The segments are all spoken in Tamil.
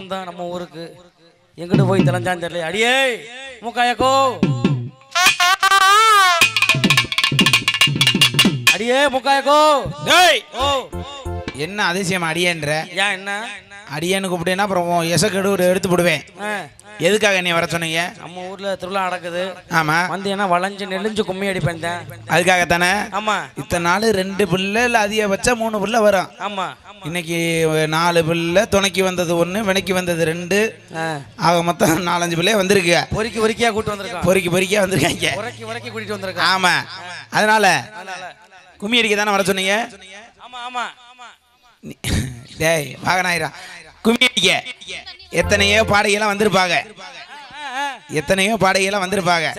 வந்தான் நம்ம ஊருக்கு. எங்கிட்டு போய் தலைஞ்சான்னு தெரியல. அடியே மூக்காயக்கோ, அடியே மூக்காயக்கோ. என்ன அதிசயம் அடியேன்ற? ஏன் என்ன அடியேன்னு கூப்பிட்டேன்னா அப்புறம் எசக்கெடு எடுத்து போடுவேன். எதுக்காக நீ வர சொன்னீங்க? நம்ம ஊர்ல திருவிழா நடக்குது. ஆமா. வந்து என்ன வளைஞ்சு நெளிஞ்சு கும்மி அடிப்பேன். அதுக்காகத்தானே? ஆமா. இத்தனை நாள் 2 பிள்ளை இல்லை அதிகபட்சம் 3 பிள்ளை வரும். ஆமா. இன்னைக்கு 4 பிள்ளை, துணைக்கு வந்தது 1, வினைக்கு வந்தது 2, ஆக மொத்தம் 4-5 பிள்ளைய வந்திருக்கு. பொறுக்கி பொறுக்கியா கூட்டு வந்திருக்கான். பொறுக்கியா வந்திருக்காங்க. பொறுக்கி கூட்டிட்டு வந்திருக்கான். ஆமா. அதனால கும்மி அடிக்க தானே வர சொன்னீங்க? ஆமா ஆமா. டேய் வாகனாயிரா, கும்மி அடிக்க எத்தனையோ பாடகையெல்லாம் வந்திருப்பாங்க.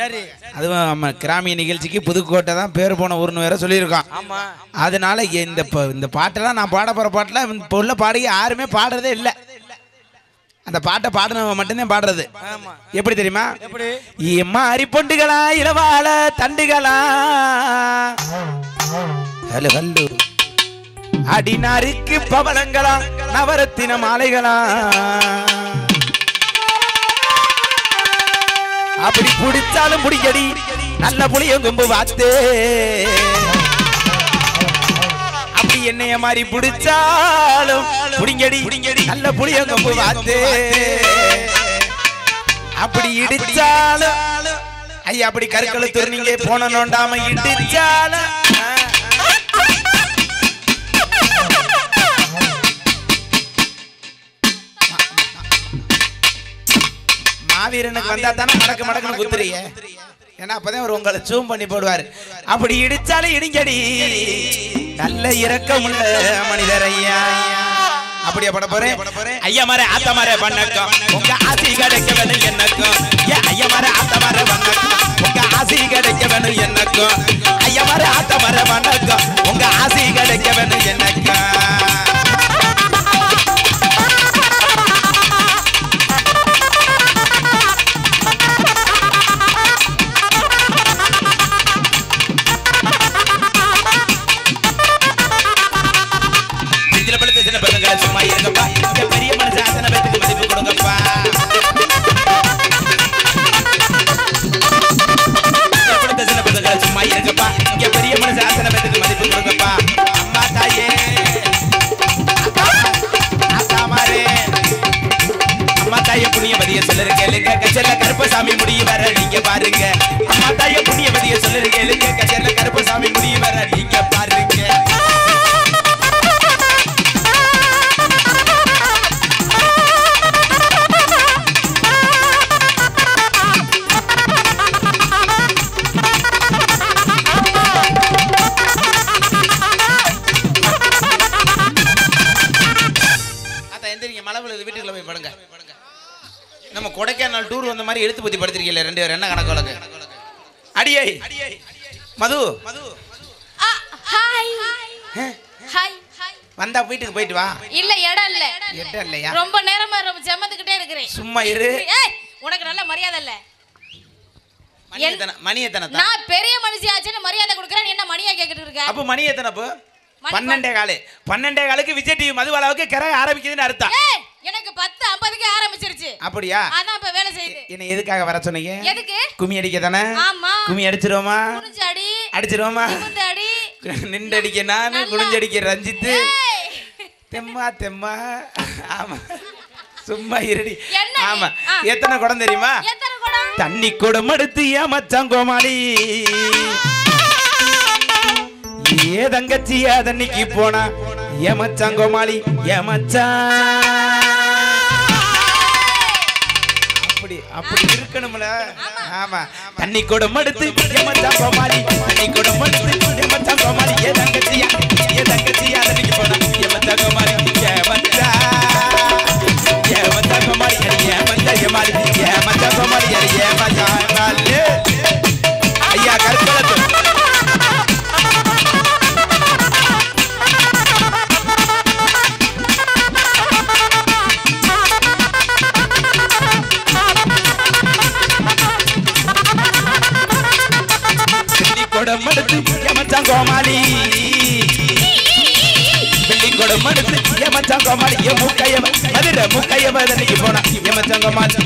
சரி. அதுவும் நம்ம கிராமிய நிகழ்ச்சிக்கு புதுக்கோட்டை தான் பேர் போன ஊர்னு வேற சொல்லியிருக்கோம். அதனால இந்த பாட்டெல்லாம் நான் பாட போற பாட்டுல இப்போ உள்ள பாடகை யாருமே பாடுறதே இல்லை. அந்த பாட்டை பாடுனவங்க மட்டும்தான் பாடுறது. எப்படி தெரியுமா? எம்மா அரிப்பொண்டுகளா, இளவாழ தண்டுகளா, ஹலோ ஹலோ அடினாருக்கு பவளங்களா, நவரத்தின மாலைகளா, அப்படி பிடிச்சாலும் பிடிக்கடி நல்ல புளிய கொம்பு வாத்து, அப்படி என்னைய மாதிரி பிடிச்சாலும் பிடிங்கடி நல்ல புளிய கொம்பு வாத்து, அப்படி இடிச்சாலும் ஐயா அப்படி கருக்களை துறனீங்க போன நோண்டாம இடிச்சாலும் மாவீரனுக்கு வந்தா தானே மடக்குன்னு குத்துறீங்க. ஏன்னா அப்பதான் ஒரு உங்களை ஜூம் பண்ணி போடுவாரு. அப்படி இடிச்சாலும் இடிங்கடி நல்ல இரக்கமுள்ள மனிதர் ஐயா. அப்படியே பட போறேன். ஐயா மாற ஆத்த மாற வணக்கம், உங்க ஆசி கிடைக்க வேணும் என்னக்கும். ஐயா மாற ஆத்த மாற வணக்கம், உங்க ஆசி கிடைக்க வேணும் என்னக்கும். ஐயா மாற ஆத்த மாற வணக்கம், உங்க ஆசி கிடைக்க வேணும் என்னக்கும். சும்மா இருங்கப்பா, பெரிய மனசு ஆசன பேத்துக்கு மதிப்பு கொடுங்கப்பா. சும்மா இருங்கப்பா, இங்க பெரிய மனசு ஆசன பேத்துக்கு மதிப்பு கொடுங்கப்பா. அம்மா தாயே, ஆசாமாரே, அம்மா தாயே புண்ணியவதிய சொல்லுங்க கேளுங்க, கச்சல்ல கருப்பசாமி முடிய வர நீங்க பாருங்க. அம்மா தாயே புண்ணியவதிய சொல்லுங்க கேளுங்க, கச்சல்ல கருப்பசாமி முடிய வர நீங்க பாருங்க. வீட்டுக்குள்ள போய் படுங்க. நம்ம கொடைக்கானல் டூர் வந்த மாதிரி எடுத்து பத்தி படுத்திருக்கீங்க 2 பேர். என்ன கணக்கு வழக்கு? அடியே மது, ஹாய் ஹாய் வந்தா வீட்டுக்கு போயிட்டு வா. இல்ல இடம் இல்லையா? ரொம்ப நேரமா ஜெமந்துக்கிட்டே இருக்கறேன். சும்மா இரு. ஏய் உனக்கு நல்ல மரியாதை இல்ல. மணி எத்தனை? நான் பெரிய மனுஷி ஆச்சுன்னு மரியாதை கொடுக்கறேன். என்ன மணியா கேக்கிட்டு இருக்க? அப்ப மணி எத்தனை? அப்போ 12:15 விஜய் டிவி மதுபாலாவுக்கு கரை ஆரம்பிக்குதுன்னு அர்த்தம். எனக்கு 10:50க்கு ஆரம்பிச்சிருச்சு. அப்படியா? அதான் இப்ப வேலை செய்யுது. என்ன எதுக்காக வர சொன்னீங்க? எதுக்கு? கும்மி அடிக்க தானே? ஆமா. கும்மி அடிச்சிரோமா? குனிஞ்சு அடி. அடிச்சிரோமா? நிமிர்ந்து அடி. நின்று அடிக்க நானு, குனிஞ்சு அடிக்க ரஞ்சித். தெம்மா. ஆமா சும்மா இருடி. ஆமா. எத்தனை குடம் தெரியுமா? எத்தனை குடம்? தண்ணி குடம் எடுத்து ஏன் மச்சான் கோமாளி, ஏ தங்கச்சி அதன்னைக்கு போனா ஏமச்சான் கோமாளி ஏமச்சான். அப்படி இருக்கணும்ல. ஆமா. தண்ணி குடம் எடுத்து ஏமச்சான் கோமாளி, தண்ணி குடம் எடுத்து ஏமச்சான் கோமாளி, ஏ தங்கச்சி அதன்னைக்கு போனா ஏமச்சான் கோமாளி ஏமச்சான். ஏமச்சான் கோமாளி ஏமச்சான் கோமாளி ஏமச்சான் கோமாளி ஏமச்சான். ஐயா கருப்பலத்து கோமாளி, வெள்ளி கொட குடம் எடுத்து ஏமச்சான் கோமாளி ஏ மூக்கையவ மதுரை மூக்கையவ தண்ணிக்கு போனா ஏமச்சான் கோமாளி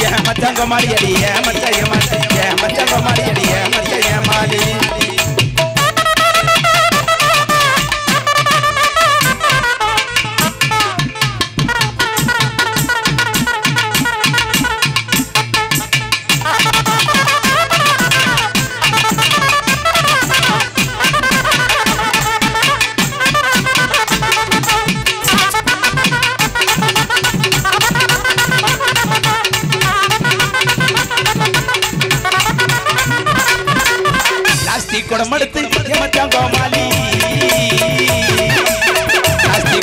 ஏமச்சான் கோமாளி அடி ஏமச்சான் கோமாளி அடி ஏமாளி குடம் எடுத்து ஏமச்சான் கோமாளி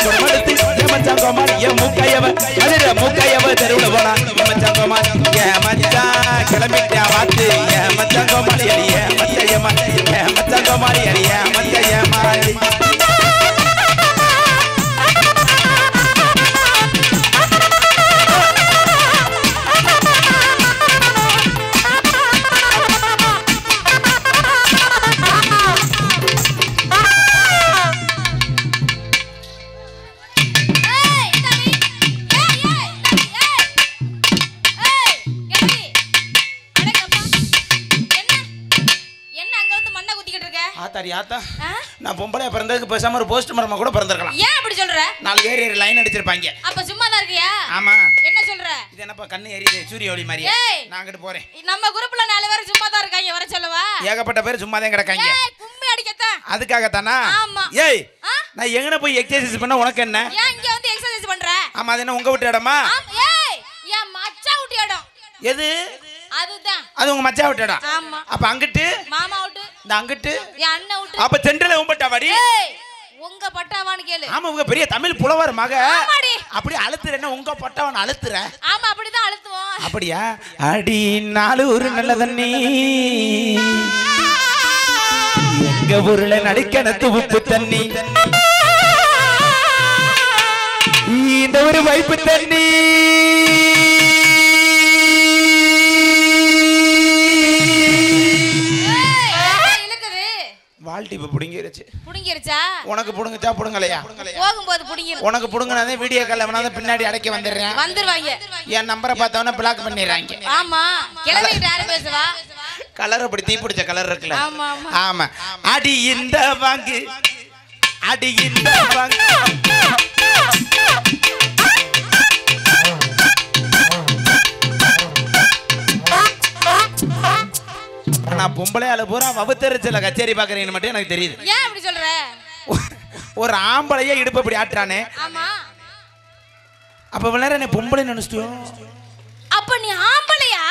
குடம் எடுத்து ஏமச்சான் கோமாளி ஏ மூக்கையவ மதுரை மூக்கையவ தெருவுல போனா ஏமச்சான் கோமாளி ஏமச்சான் கிளம்பிட்டா வாத்து ஏமச்சான் கோமாளி அடி ஏமச்சான் கோமாளி அடி ஏமாளி நான் பொம்பளையா பிறந்ததுக்கு பேசாம ஒரு போஸ்ட் மரமா கூட பிறந்திருக்கலாம். ஏன் அப்படி சொல்ற? 4 பேர் லைன் அடிச்சிருப்பாங்க. அப்ப சும்மா தான் இருக்கியா? ஆமா. என்ன சொல்ற? இது என்னப்பா கண்ணு எரியுது சூரிய ஒளி மாதிரி. நான் அங்கிட்டு போறேன். நம்ம குரூப்ல 4 பேர் சும்மா தான் இருக்காங்க, வர சொல்லவா? ஏகப்பட்ட பேர் சும்மா தான் கிடக்காங்க. கும்மி அடிக்கதா. அதுக்காக தானா? ஆமா. ஏய் நான் எங்கன போய் எக்சர்சைஸ் பண்ண உனக்கு என்ன? ஏன் இங்க வந்து எக்சர்சைஸ் பண்ற? ஆமா அது என்ன உங்க வீட்டு இடமா? ஏய் என் மச்சான் வீட்டு இடம். எது? அதுதான். அது உங்க மச்சான் வீட்டு இடம். ஆமா. அப்ப அங்கிட்டு மாமா வீட்டு. இந்த அங்கிட்டு என் அண்ணன் வீட்டு. அப்ப சென்ட்ரல்ல உம்பட்டாவாடி? ஏய் உங்க பட்டாவான்னு கேளு. ஆமா உங்க பெரிய தமிழ் புலவர் மக. ஆமாடி. அப்படி அழுத்துற என்ன உங்க பட்டாவன் அழுத்துற? ஆமா அப்படிதான் அழுத்துவோம். அப்படியா? அடி 4 ஊரு நல்ல தண்ணி எங்க ஊர்ல நடிக்கணத்து உப்பு தண்ணி இந்த ஒரு வைப்பு தண்ணி வால்டிப்பு புடுங்கிருச்சு. புடுங்கிருச்சா? உனக்கு புடுங்குச்சா புடுங்கலையா? போகும்போது புடுங்கிரு. உனக்கு புடுங்கனதே வீடியோ கால்ல வேணாத பின்னாடி அடக்கி வந்துறேன். வந்துருவாங்க. என் நம்பரை பார்த்தவன பிளாக் பண்ணிடுறாங்க. ஆமா. கிளம்பிட்டு யாரு பேசுவா? கலர் அப்படி தீ பிடிச்ச கலர் இருக்குல்ல. ஆமா ஆமா. ஆமா. அடி இந்த வாங்கு அடி இந்த வாங்கு நான் பொம்பளையால பூரா வவுத்தரிச்சல கச்சேரி பாக்குறேன்னு மட்டும் எனக்கு தெரியுது. ஏன் அப்படி சொல்ற? ஒரு ஆம்பளையே இடுப்பு அப்படி ஆட்டுறானே. ஆமா. அப்ப விளையாட நீ பொம்பளை நினைச்சிட்டியோ? அப்ப நீ ஆம்பளையா?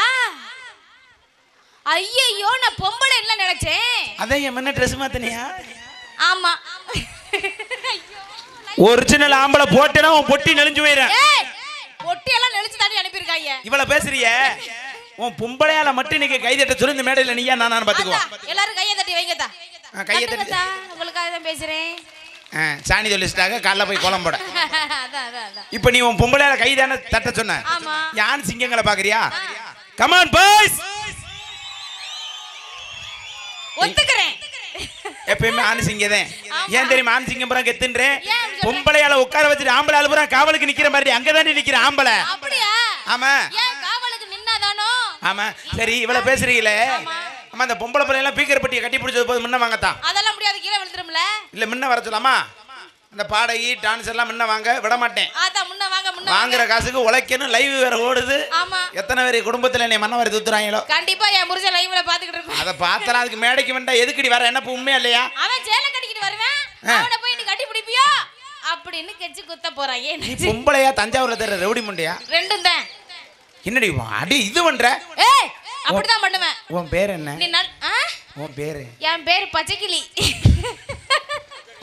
ஐயோ நான் பொம்பளை இல்ல நினைச்சேன். அதான் என் முன்ன ட்ரெஸ் மாத்தனியா? ஆமா. ஒரிஜினல் ஆம்பளை போட்டேனா உன் பொட்டி நெளிஞ்சு போயிரேன். ஏய் பொட்டி எல்லாம் நெளிச்சு தாண்டி அனுப்பிருக்காங்க. இவள பேசுறியே உன் பொம்பளையால மட்டும் நீங்க கை தட்ட சொல்லு. இந்த மேடையில நீயா நான் பாத்துக்குவா. எல்லாரும் கையை தட்டி வைங்கதா. கையை தட்டி உங்களுக்காக தான் பேசுறேன். சாணி சொல்லிட்டாங்க காலைல போய் கோலம் போட. அதான் அதான். இப்போ நீ உன் பொம்பளையால கை தானே தட்ட சொன்ன. ஆமா. யான் சிங்கங்களை பாக்குறியா? Come on boys. ஒத்துக்கறேன். எப்பயுமே ஆண் சிங்கதே. ஏன் தெரியுமா ஆண் சிங்கம் புறம் கெத்துன்றேன்? பொம்பளையால உட்கார வச்சிட்டு ஆம்பளை ஆளு புறம் காவலுக்கு நிக்கிற மாதிரி அங்க தாண்டி நிக்கிற ஆம்பளை. அப்படியா? ஆமா. ஏன் காவலுக்கு நின்னாதானோ? ஆமா. சரி இவ்வளவு பேசுறீங்களே. ஆமா அந்த பொம்பளை பிள்ளை எல்லாம் பீக்கர் பட்டியை கட்டி பிடிச்சது போது முன்ன வாங்கத்தான். அதெல்லாம் முடியாது கீழே விழுந்துரும்ல. இல்ல முன்ன வர சொல்லாமா? அந்த பாடகி டான்ஸ் எல்லாம் முன்ன வாங்க விட மாட்டேன். அதான் முன்ன வாங்க முன்ன வாங்குற காசுக்கு உழைக்கணும். லைவ் வேற ஓடுது. ஆமா. எத்தனை பேர் குடும்பத்துல நீ மண்ண வர தூத்துறாங்களோ. கண்டிப்பா என் புருஷன் லைவ்ல பாத்துக்கிட்டு இருப்பான். அத பார்த்தா அதுக்கு மேடைக்கு வந்தா எதுக்குடி வர? என்ன உண்மையா இல்லையா? அவன் சேலை கட்டிக்கிட்டு வருவேன். அவனை போய் நீ கட்டி பிடிப்பியோ அப்படின்னு கெச்சு குத்த போறான். ஏன் நீ பொம்பளையா தஞ்சாவூர்ல தெர ரவுடி முண்டையா? ரெண்டும் தான். என்னடி அடி இது பண்ற? ஏய் அப்படிதான் பண்ணுவேன். உன் பேர் என்ன? நீ உன் பேரு? என் பேர் பச்சைக்கிளி.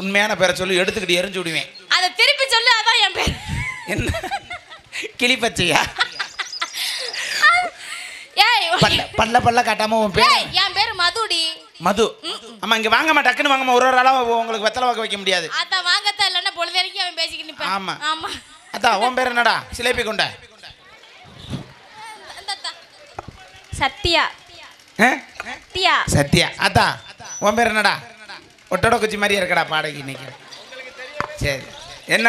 உண்மையான பேரை சொல்லி எடுத்துக்கிட்டு எரிஞ்சு விடுவேன். அத திருப்பி சொல்லு. அதான் என் பேர். என்ன கிளி பச்சையா? ஏய் பல்ல பல்ல காட்டாம உன் பேர்? ஏய் என் பேர் மதுடி. மது. ஆமா இங்க வாங்கம்மா டக்குன்னு வாங்கம்மா. ஒரு ஒரு அளவு உங்களுக்கு வெத்தலை வாக்க வைக்க முடியாது. அத வாங்கத்தான் இல்லன்னா பொழுதேனிக்கு அவன் பேசிக்கிட்டு நிப்பான். ஆமா ஆமா. அதான் உன் பேர் என்னடா? சிலேபி கொண்ட சத்யா. சத்யா. அதான் உன் பேர் என்னடா? ஒட்டோட குச்சி மாதிரியே இருக்கடா பாடகி இன்னைக்கு. சரி என்ன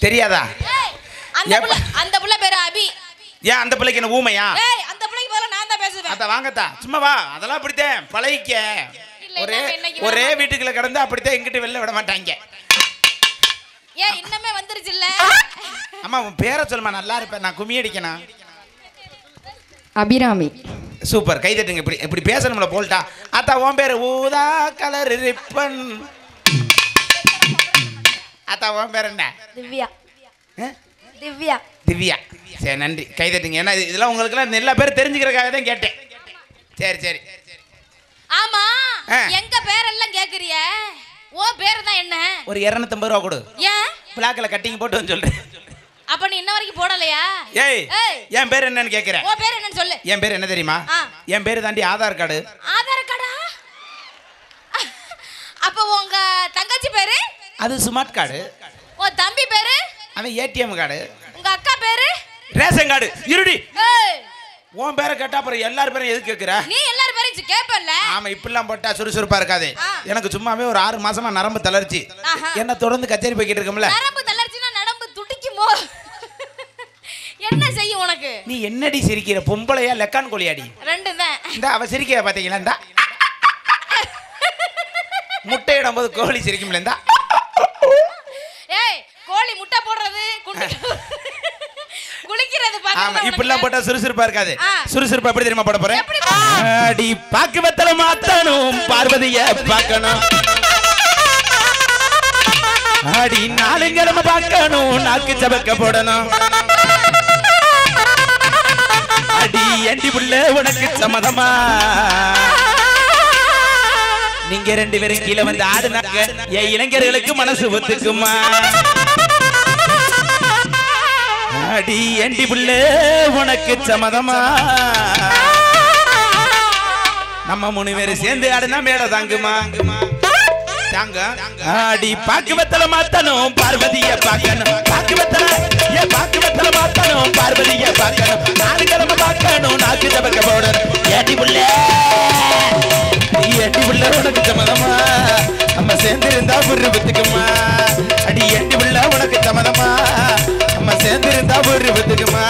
தெரியாதா? அந்த புள்ள பேரு அபி. ஏன் அந்த பிள்ளைக்கு என்ன ஊமையா? அந்த பிள்ளைக்கு பதிலா நான் தான் பேசுவேன். அத வாங்கத்தா சும்மா வா. அதெல்லாம் அப்படித்தான் பழகிக்க. ஒரே வீட்டுக்குள்ள கிடந்து அப்படித்தான் எங்கிட்ட வெளில விட மாட்டாங்க. ஏன் இன்னமே வந்துருச்சு இல்ல? அம்மா உன் பேரை சொல்லுமா, நல்லா இருப்பேன். நான் கும்மி அடிக்கணும். அபிராமி. சூப்பர், கை தட்டுங்க. இப்படி இப்படி பேசணும்ல போல்ட்டா. அத்தா உன் பேரு ஊதா கலர் ரிப்பன். அத்தா உன் பேர் என்ன? திவ்யா. திவ்யா. திவ்யா. சரி நன்றி, கை தட்டுங்க. ஏன்னா இதெல்லாம் உங்களுக்குலாம் எல்லா பேரும் தெரிஞ்சுக்கிறதுக்காக தான் கேட்டேன். சரி சரி. ஆமா, எங்க பேரெல்லாம் கேக்குறிய? ஓ பேர் தான் என்ன? ஒரு 250 ரூபா கொடு. ஏன் பிளாக்ல கட்டிங் போட்டு வந்து சொல்றேன். அப்ப நீ இன்ன வரைக்கும் போடலையா? ஏய் என் பேர் என்னன்னு கேக்குறேன். ஓ பேர் என்னன்னு சொல்லு. என் பேர் என்ன தெரியுமா? என் பேர் தாண்டி ஆதார் கார்டு. ஆதார் கார்டா? அப்ப உங்க தங்கச்சி பேரு? அது ஸ்மார்ட் கார்டு. உன் தம்பி பேரு? அவன் ஏடிஎம் கார்டு. உங்க அக்கா பேரு? Ration card. இருடி, ஏய் உன் பேரை கேட்டா அப்புறம் எல்லாரும் பேரும் எதுக்கு கேக்குற? நீ எல்லாரும் பேரும் கேப்பல்ல? ஆமா, இப்பெல்லாம் போட்டா சுறுசுறுப்பா இருக்காது. எனக்கு சும்மாவே ஒரு 6 மாசமா நரம்பு தளர்ச்சி. என்ன தொடர்ந்து கச்சேரி போய்கிட்டு இருக்கோம்ல. நரம்பு தளர்ச்சினா நரம்பு துடிக்குமோ? என்ன செய்யும் உனக்கு? நீ என்னடி சிரிக்கிற? பொம்பளையா லெக்கான் கோழியாடி? ரெண்டும் தான். இந்த அவ சிரிக்கிற பாத்தீங்களா? இந்த முட்டை இடும்போது கோழி சிரிக்கும்ல. இந்த ஏய் கோழி முட்டை போடுறது குளிக்கிறது பாக்க. இப்பெல்லாம் போட்டா சுறுசுறுப்பா இருக்காது. சுறுசுறுப்பா எப்படி தெரியுமா போட போறேன்? அடி பாக்குவத்தல மாத்தணும், பார்வதிய பார்க்கணும். அடி நாளுங்கிழமை பார்க்கணும், நாக்கு சபக்க போடணும். அடி எண்டி புள்ள உனக்கு சம்மதமா? நீங்க 2 பேரும் கீழே வந்து ஆடுனாங்க, என் இளைஞர்களுக்கு மனசு ஒத்துக்குமா? அடி எண்டி புள்ள உனக்கு சம்மதமா? நம்ம 3 பேரும் சேர்ந்து ஆடுனா மேட தாங்குமா? தாங்க. அடி பாக்குவத்தல மாத்தணும், பார்வதிய பார்க்கணும். பாக்குவத்தல மாத்தணும், பார்வதிய பார்க்கணும். நாலு கிழமை பார்க்கணும், நாக்கு தபக்க போடணும். ஏடி புள்ள உனக்கு சம்மதமா? நம்ம சேர்ந்து இருந்தா புருவத்துக்குமா? அடி எண்டி புள்ள உனக்கு சம்மதமா? நம்ம சேர்ந்து இருந்தா புருவத்துக்குமா?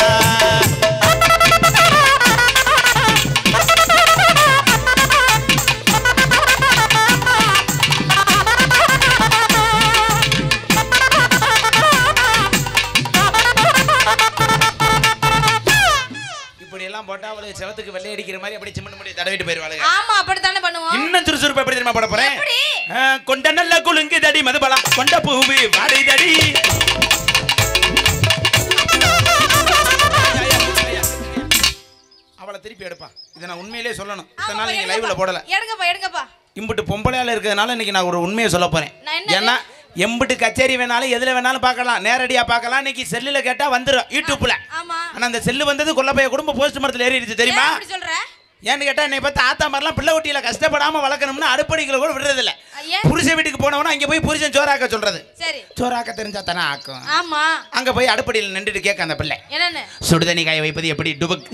போட்டா அவளுக்கு செவத்துக்கு வெள்ளை அடிக்கிற மாதிரி அப்படியே சிம்மன் முடி தடவிட்டு போயிருவாளுங்க. ஆமா, அப்படித்தானே பண்ணுவோம். இன்னும் சுறுசுறுப்பா எப்படி தெரியுமா போட போறேன்? கொண்ட நல்ல குலுங்கு தடி மதுபலம், கொண்ட பூவு வாடை தடி. அவளை திருப்பி எடுப்பா. இதை நான் உண்மையிலே சொல்லணும். இதனால நீங்க லைவ்ல போடல. எடுங்கப்பா. இம்புட்டு பொம்பளையால இருக்கிறதுனால இன்னைக்கு நான் ஒரு உண்மையை சொல்ல போறேன். ஏன்னா எம்பிட்டு கச்சேரி வேணாலும் எதுல வேணாலும் பார்க்கலாம், நேரடியா பார்க்கலாம். இன்னைக்கு செல்லுல கேட்டா வந்துடும் யூடியூப்ல. ஆனா அந்த செல்லு வந்தது கொல்லப்பைய குடும்ப போஸ்ட் மரத்துல ஏறிடுச்சு தெரியுமா? ஏன்னு கேட்டா என்னை பார்த்து ஆத்தா மாதிரிலாம் பிள்ளை ஒட்டியில கஷ்டப்படாம வளர்க்கணும்னு அடுப்படிகளை கூட விடுறது இல்ல. புருஷன் வீட்டுக்கு போனவனா அங்க போய் புருஷன் சோறாக்க சொல்றது. சோறாக்க தெரிஞ்சா தானே ஆக்கும். ஆமா, அங்க போய் அடுப்படியில் நின்றுட்டு கேட்க அந்த பிள்ளை என்னன்னு சுடுதண்ணி காய வைப்பது எப்படி டுபுக்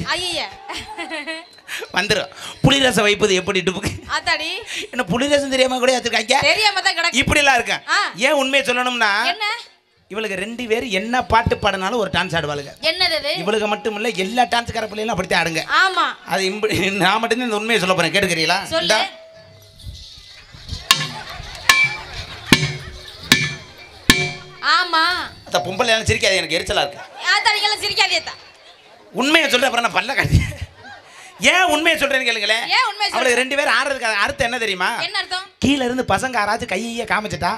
வந்துரும், புளிரசம் வைப்பது எப்படி டுபுக். என்ன புளிரசம் தெரியாம கூட வச்சிருக்காங்க. இப்படி எல்லாம் இருக்க. ஏன் உண்மையை சொல்லணும்னா இவளுக்கு 2 பேர் என்ன பாட்டு பாடினாலும் ஒரு டான்ஸ் ஆடுவாளுங்க. என்னது? இவளுக்கு மட்டும் இல்ல, எல்லா டான்ஸ்கார பிள்ளைகளும் அப்படித்தான் ஆடுங்க. ஆமா, அது நான் மட்டும் இந்த உண்மையை சொல்ல போறேன், கேட்டுக்கிறீங்களா? சொல்லு. ஆமா, அத பொம்பளை எல்லாம் சிரிக்காதே, எனக்கு எரிச்சலா இருக்கு. ஆத்தாடிகள சிரிக்காதே. உண்மையை சொல்றேன், அப்புறம் நான் பல்ல காட்டி. ஏன் உண்மையை சொல்றேன்னு கேளுங்களேன். அவளுக்கு 2 பேர் ஆடுறதுக்கு அர்த்தம் என்ன தெரியுமா? என்ன அர்த்தம்? கீழ இருந்து பசங்க யாராச்சும் கையை காமிச்சிட்டா,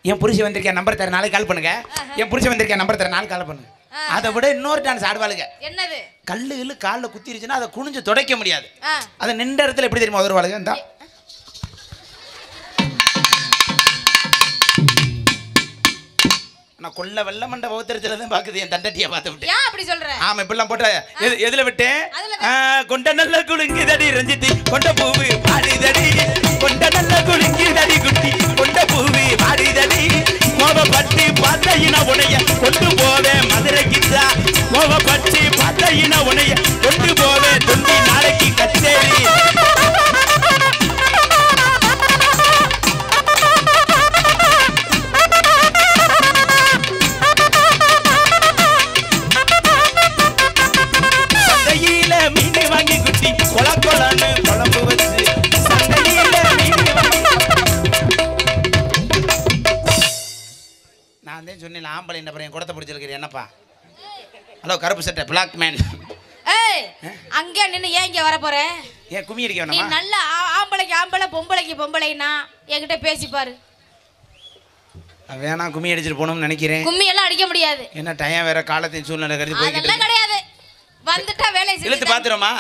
என் புருஷன் வந்திருக்கேன் நம்பர் தர, நாளைக்கு கால் பண்ணுங்க. என் புருஷன் வந்திருக்கேன் நம்பர் தர, நாளைக்கு கால் பண்ணுங்க. அதை விட இன்னொரு டான்ஸ் ஆடுவாளுங்க. என்னது? கல்லு காலில் குத்திருச்சுன்னா அதை குனிஞ்சு துடைக்க முடியாது. அதை நின்ற இடத்துல எப்படி தெரியுமா வருவாளுங்க? இந்த நான் கொல்ல வெள்ள மண்ட பௌத்திரத்துலதான் பாக்குது என் தண்டட்டியை பார்த்து விட்டு. அப்படி சொல்றேன். ஆமா, இப்பெல்லாம் போட்ட எதுல விட்டேன்? கொண்ட நல்ல குலுங்கி தடி ரஞ்சித்தி, கொண்ட பூவு பாடிதடி. கொண்ட நல்ல குலுங்கி தடி குட்டி, கொண்ட பூவு பாடிதடி. கோவப்பட்டு பார்த்தையின உனைய கொண்டு போவேன் மதுரைக்குதா. கோவப்பட்டு பார்த்தையின உனைய கொண்டு போவேன் தொண்டி நாளைக்கு கச்சேரி. ஹலோ கருப்பு சட்டை பிளாக் மேன். ஏய் அங்கே நின்னு ஏன் இங்க வர போற? ஏன் கும்மி அடிக்க நீ வேணாமா? நல்ல ஆம்பளைக்கு ஆம்பளை பொம்பளைக்கு பொம்பளைனா என்கிட்ட பேசி பாரு. வேணா கும்மி அடிச்சிட்டு போகணும்னு நினைக்கிறேன். கும்மி எல்லாம் அடிக்க முடியாது. என்ன டைம் வேற காலத்தின் சூழ்நிலை கருதி போய்கிட்டு அதெல்லாம் கிடையாது. வந்துட்டா வேலை செஞ்சு இழுத்து பாத்துருமா?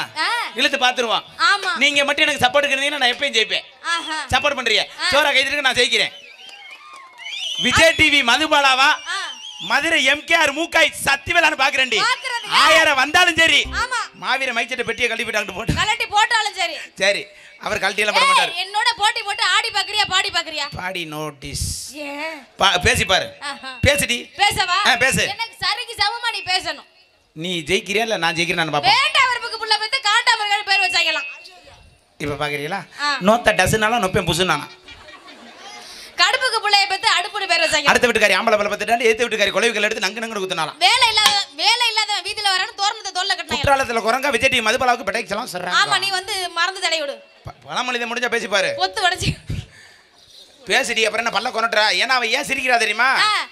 இழுத்து பாத்துருவான். ஆமா. நீங்க மட்டும் எனக்கு சப்போர்ட் பண்ணீங்கன்னா நான் எப்பயும் ஜெயிப்பேன். சப்போர்ட் பண்றீங்க. சோரா கைதிருக்கு நான் ஜெயிக்கிறேன். விஜய் டிவி மதுபாலாவா மதுரை எம்கேஆர் மூக்காய் சத்திவேலான்னு பாக்குறேன்டி. 1000 வந்தாலும் சரி. மாவீர மைச்சட்ட பெட்டியை கழட்டி போட்டாலும் சரி. சரி அவர் கழட்டி எல்லாம் போட மாட்டாரு. என்னோட போட்டி போட்டு ஆடி பாக்குறியா பாடி பாக்குறியா? பாடி நோட்டீஸ். பேசி பாரு. பேசுடி. பேசவா? பேசு. எனக்கு சரிக்கு சமமா நீ பேசணும். நீ ஜெயிக்கிறியா இல்ல நான் ஜெயிக்கிறேன்னு பாப்போம். வேண்டாம் வரப்புக்கு புள்ள பெத்து காட்டாமர்கள் பேர் வச்சாங்கலாம். இப்ப பாக்குறீங்களா? நோத்த டஸ்னால நொப்பேன் புசுனானா. கடுப்புக்கு புள்ளைய பெத்து அடுப்புடு பேர் வச்சாங்க. அடுத்த வீட்டுக்காரி ஆம்பளை பல்ல பத்துட்டாண்டி ஏத்த வீட்டுக்காரி கொலைவுகள் எடுத்து நங்கு நங்கு குத்துனாலாம். வேலை இல்லாத வீதியில வரானு தோரணத்தை தோல்ல கட்டனாங்க. குற்றாலத்துல குரங்கா விஜய் டிவி மதுபாலாவுக்கு பெடைக்கலாம் சொல்றாங்க. ஆமா நீ வந்து மறந்து தடை விடு. பழமொழி முடிஞ்சா பேசி பாரு. பொத்து வடச்சி பேசிடி அப்புறம் என்ன பல்ல கொனட்றா? ஏன்னா அவ ஏன் சிரிக்கிறா தெரியுமா?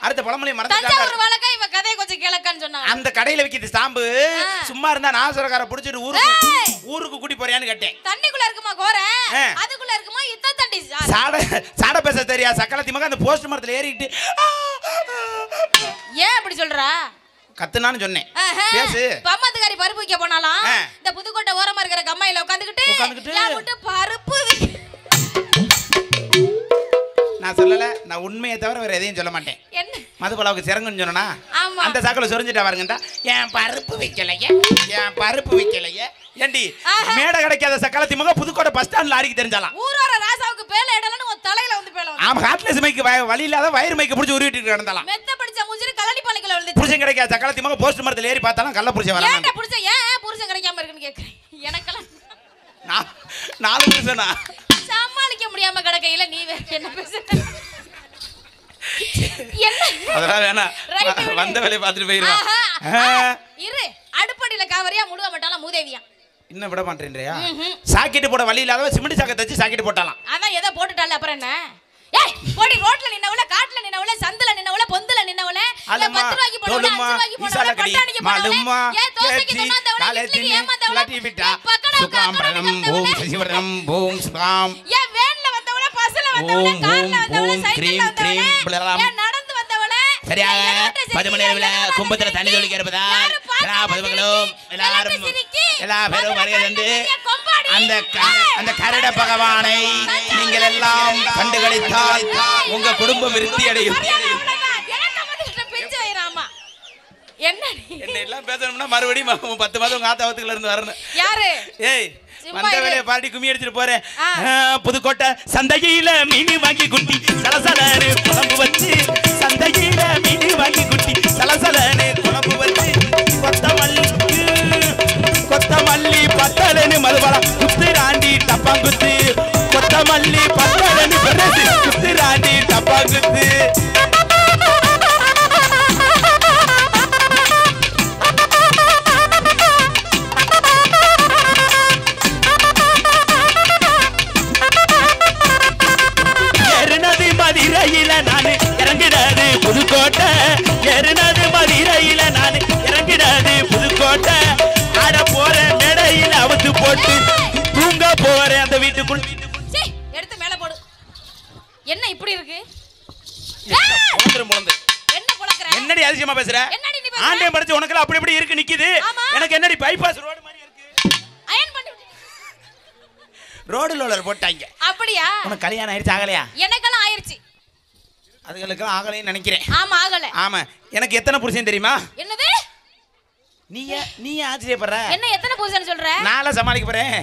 அடுத்த பழமொழி மறந்துட்டாங்க. தஞ்சாவூர் வழக்கா இவ கதையை கொஞ்சம் கேளக்கான்னு சொன்னாங்க. அந்த கடையில விக்கிது ஸ்டாம்பு சும்மா இருந்தா நாசரக்கார புடிச்சிட்டு ஊருக்கு கூட்டி போறியான்னு கேட்டேன். தண்ணிக்குள்ள இருக்குமா கோர? அதுக்குள்ள இருக்குமா இத்த தண்டி சாட பேச தெரியா சக்கலத்தி மக அந்த போஸ்ட் மரத்துல ஏறிட்டு ஏன் அப்படி சொல்றா? கத்துனான்னு சொன்னேன். பேசு. பம்மத்துக்காரி பருப்பு வைக்க போனாலாம். இந்த புதுக்கோட்டை ஓரமா இருக்கிற கம்மாயில உட்காந்துக்கிட்டு ஏன் விட்டு பருப்பு நான் சொல்லல. நான் உண்மையை தவிர வேற எதையும் சொல்ல மாட்டேன். மதுபாலாவுக்கு சிறங்குன்னு சொன்னா அந்த சாக்கல சொரிஞ்சிட்டா பாருங்கடா. என் பருப்பு வைக்கலையே என் பருப்பு வைக்கலையே. ஏண்டி மேடை கிடைக்காத சக்கலத்தி மக புதுக்கோட்டை பஸ் ஸ்டாண்ட்ல ஆடிக்கு தெரிஞ்சாலாம். ஊரோர ராசாவுக்கு பேல இடலன்னு உன் தலையில வந்து பேல வந்து. ஆமா ஹார்ட்லெஸ் மைக்கு வலி இல்லாத வயிறு மைக்கு புடிச்சு உருவிட்டு கிடந்தாலாம். மெத்த படிச்ச முஞ்சிரு கலடி பாலிக்கல விழுந்து. புருஷன் கிடைக்காத சக்கலத்தி மக போஸ்ட் மரத்துல ஏறி பார்த்தாலும் கள்ள புருஷன் வராங்க. ஏன்டா புருஷன் ஏன் புருஷன் கிடைக்காம இருக்குன்னு கேக்குறேன். எனக்கெல்லாம் 4 புருஷனா சமாளிக்க முடியாம கடக்கையில நீ வேற என்ன பேசுற? அதெல்லாம் வேணாம். வந்த வேலையை பார்த்துட்டு போயிருவா. இரு அடுப்படியில காவரியா முழுக மாட்டாலாம் மூதேவியா. இன்னும் விட மாட்டேன்றியா? சாக்கெட்டு போட வழி இல்லாதவ சிமெண்ட் சாக்கை தச்சு சாக்கெட்டு போட்டாலாம். அதான் ஏதோ போட்டுட்டால அப்புறம் என்ன? ஏய் போடி ரோட்ல நின்னவள காட்டுல நின்னவள சந்துல நின்னவள பொந்துல நின்னவள 10 ரூபாய்க்கு போடுவல 5 ரூபாய்க்கு போடுவல பட்டாணிக்கு போடுவல ஏ தோசைக்கு சொன்னாதவள இட்லிக்கு ஏமாந்தவள விட்டா சுகாம்பரம் பூம் சிவரம் பூம் சுகாம் ஏ வேன்ல வந்தவள பஸ்ல வந்தவள கார்ல வந்தவள சைக்கிள்ல வந்தவள ஏ நடந்து வந்தவள சரியாக 10 மணி நேரம்ல கும்பத்துல தண்ணி தொளிக்க இருப்பதா எல்லா பதவங்களும் எல்லா பேரும் வருகை தந்து அந்த கரட பகவானை நீங்கள் எல்லாம் கண்டுகளித்தால் உங்க குடும்பம் விருத்தி அடையும். என்ன எல்லாம் பேசணும்னா மறுபடியும் 10 மாதம் உங்க ஆத்தாவத்துக்குள்ள இருந்து வரணும். யாரு? ஏய் வந்த வேலையை பாடி கும்மி அடிச்சிட்டு போறேன். புதுக்கோட்டை சந்தையில மீனி வாங்கி குட்டி சலசலனு குழம்பு வச்சு சந்தையில மீனி வாங்கி குட்டி சலசலனு குழம்பு வச்சு கொத்தமல்லி பத்தலனு மதுபாலா குத்துராண்டி டப்பாங்குத்து கொத்தமல்லி பத்தலனு பெருசு குத்துராண்டி டப்பாங்குத்து. ஏறுனது மதுரையில நானு இறங்கிடாது புதுக்கோட்டை ஏறுனது மதுரையில நானு இறங்கிடாது புதுக்கோட்டை ஆட போற மேடையில அவுத்து போட்டு தூங்க போறேன் அந்த வீட்டுக்குள். எடுத்து மேல போடு. என்ன இப்படி இருக்கு? என்ன பொளக்குற? என்னடி அதிசயமா பேசுற? என்னடி நீ பேசுற? ஆண்டே படிச்சு உனக்கு அப்படி இப்படி இருக்கு நிக்குது. எனக்கு என்னடி பைபாஸ் ரோட் மாதிரி இருக்கு. அயன் பண்ணி ரோடு ரோலர் போட்டாங்க. அப்படியா? உனக்கு கல்யாணம் ஆயிருச்சு ஆகலையா? எனக்கெல்லாம் ஆயிருச்சு. அதுகளுக்கு ஆகலைன்னு நினைக்கிறேன். ஆமா ஆகல. ஆமா எனக்கு எத்தனை புருஷன் தெரியுமா? என்னது? நீ ஆச்சரியப்படுற? என்ன எத்தனை புருஷன் சொல்ற? நாளை சமாளிக்க போறேன்.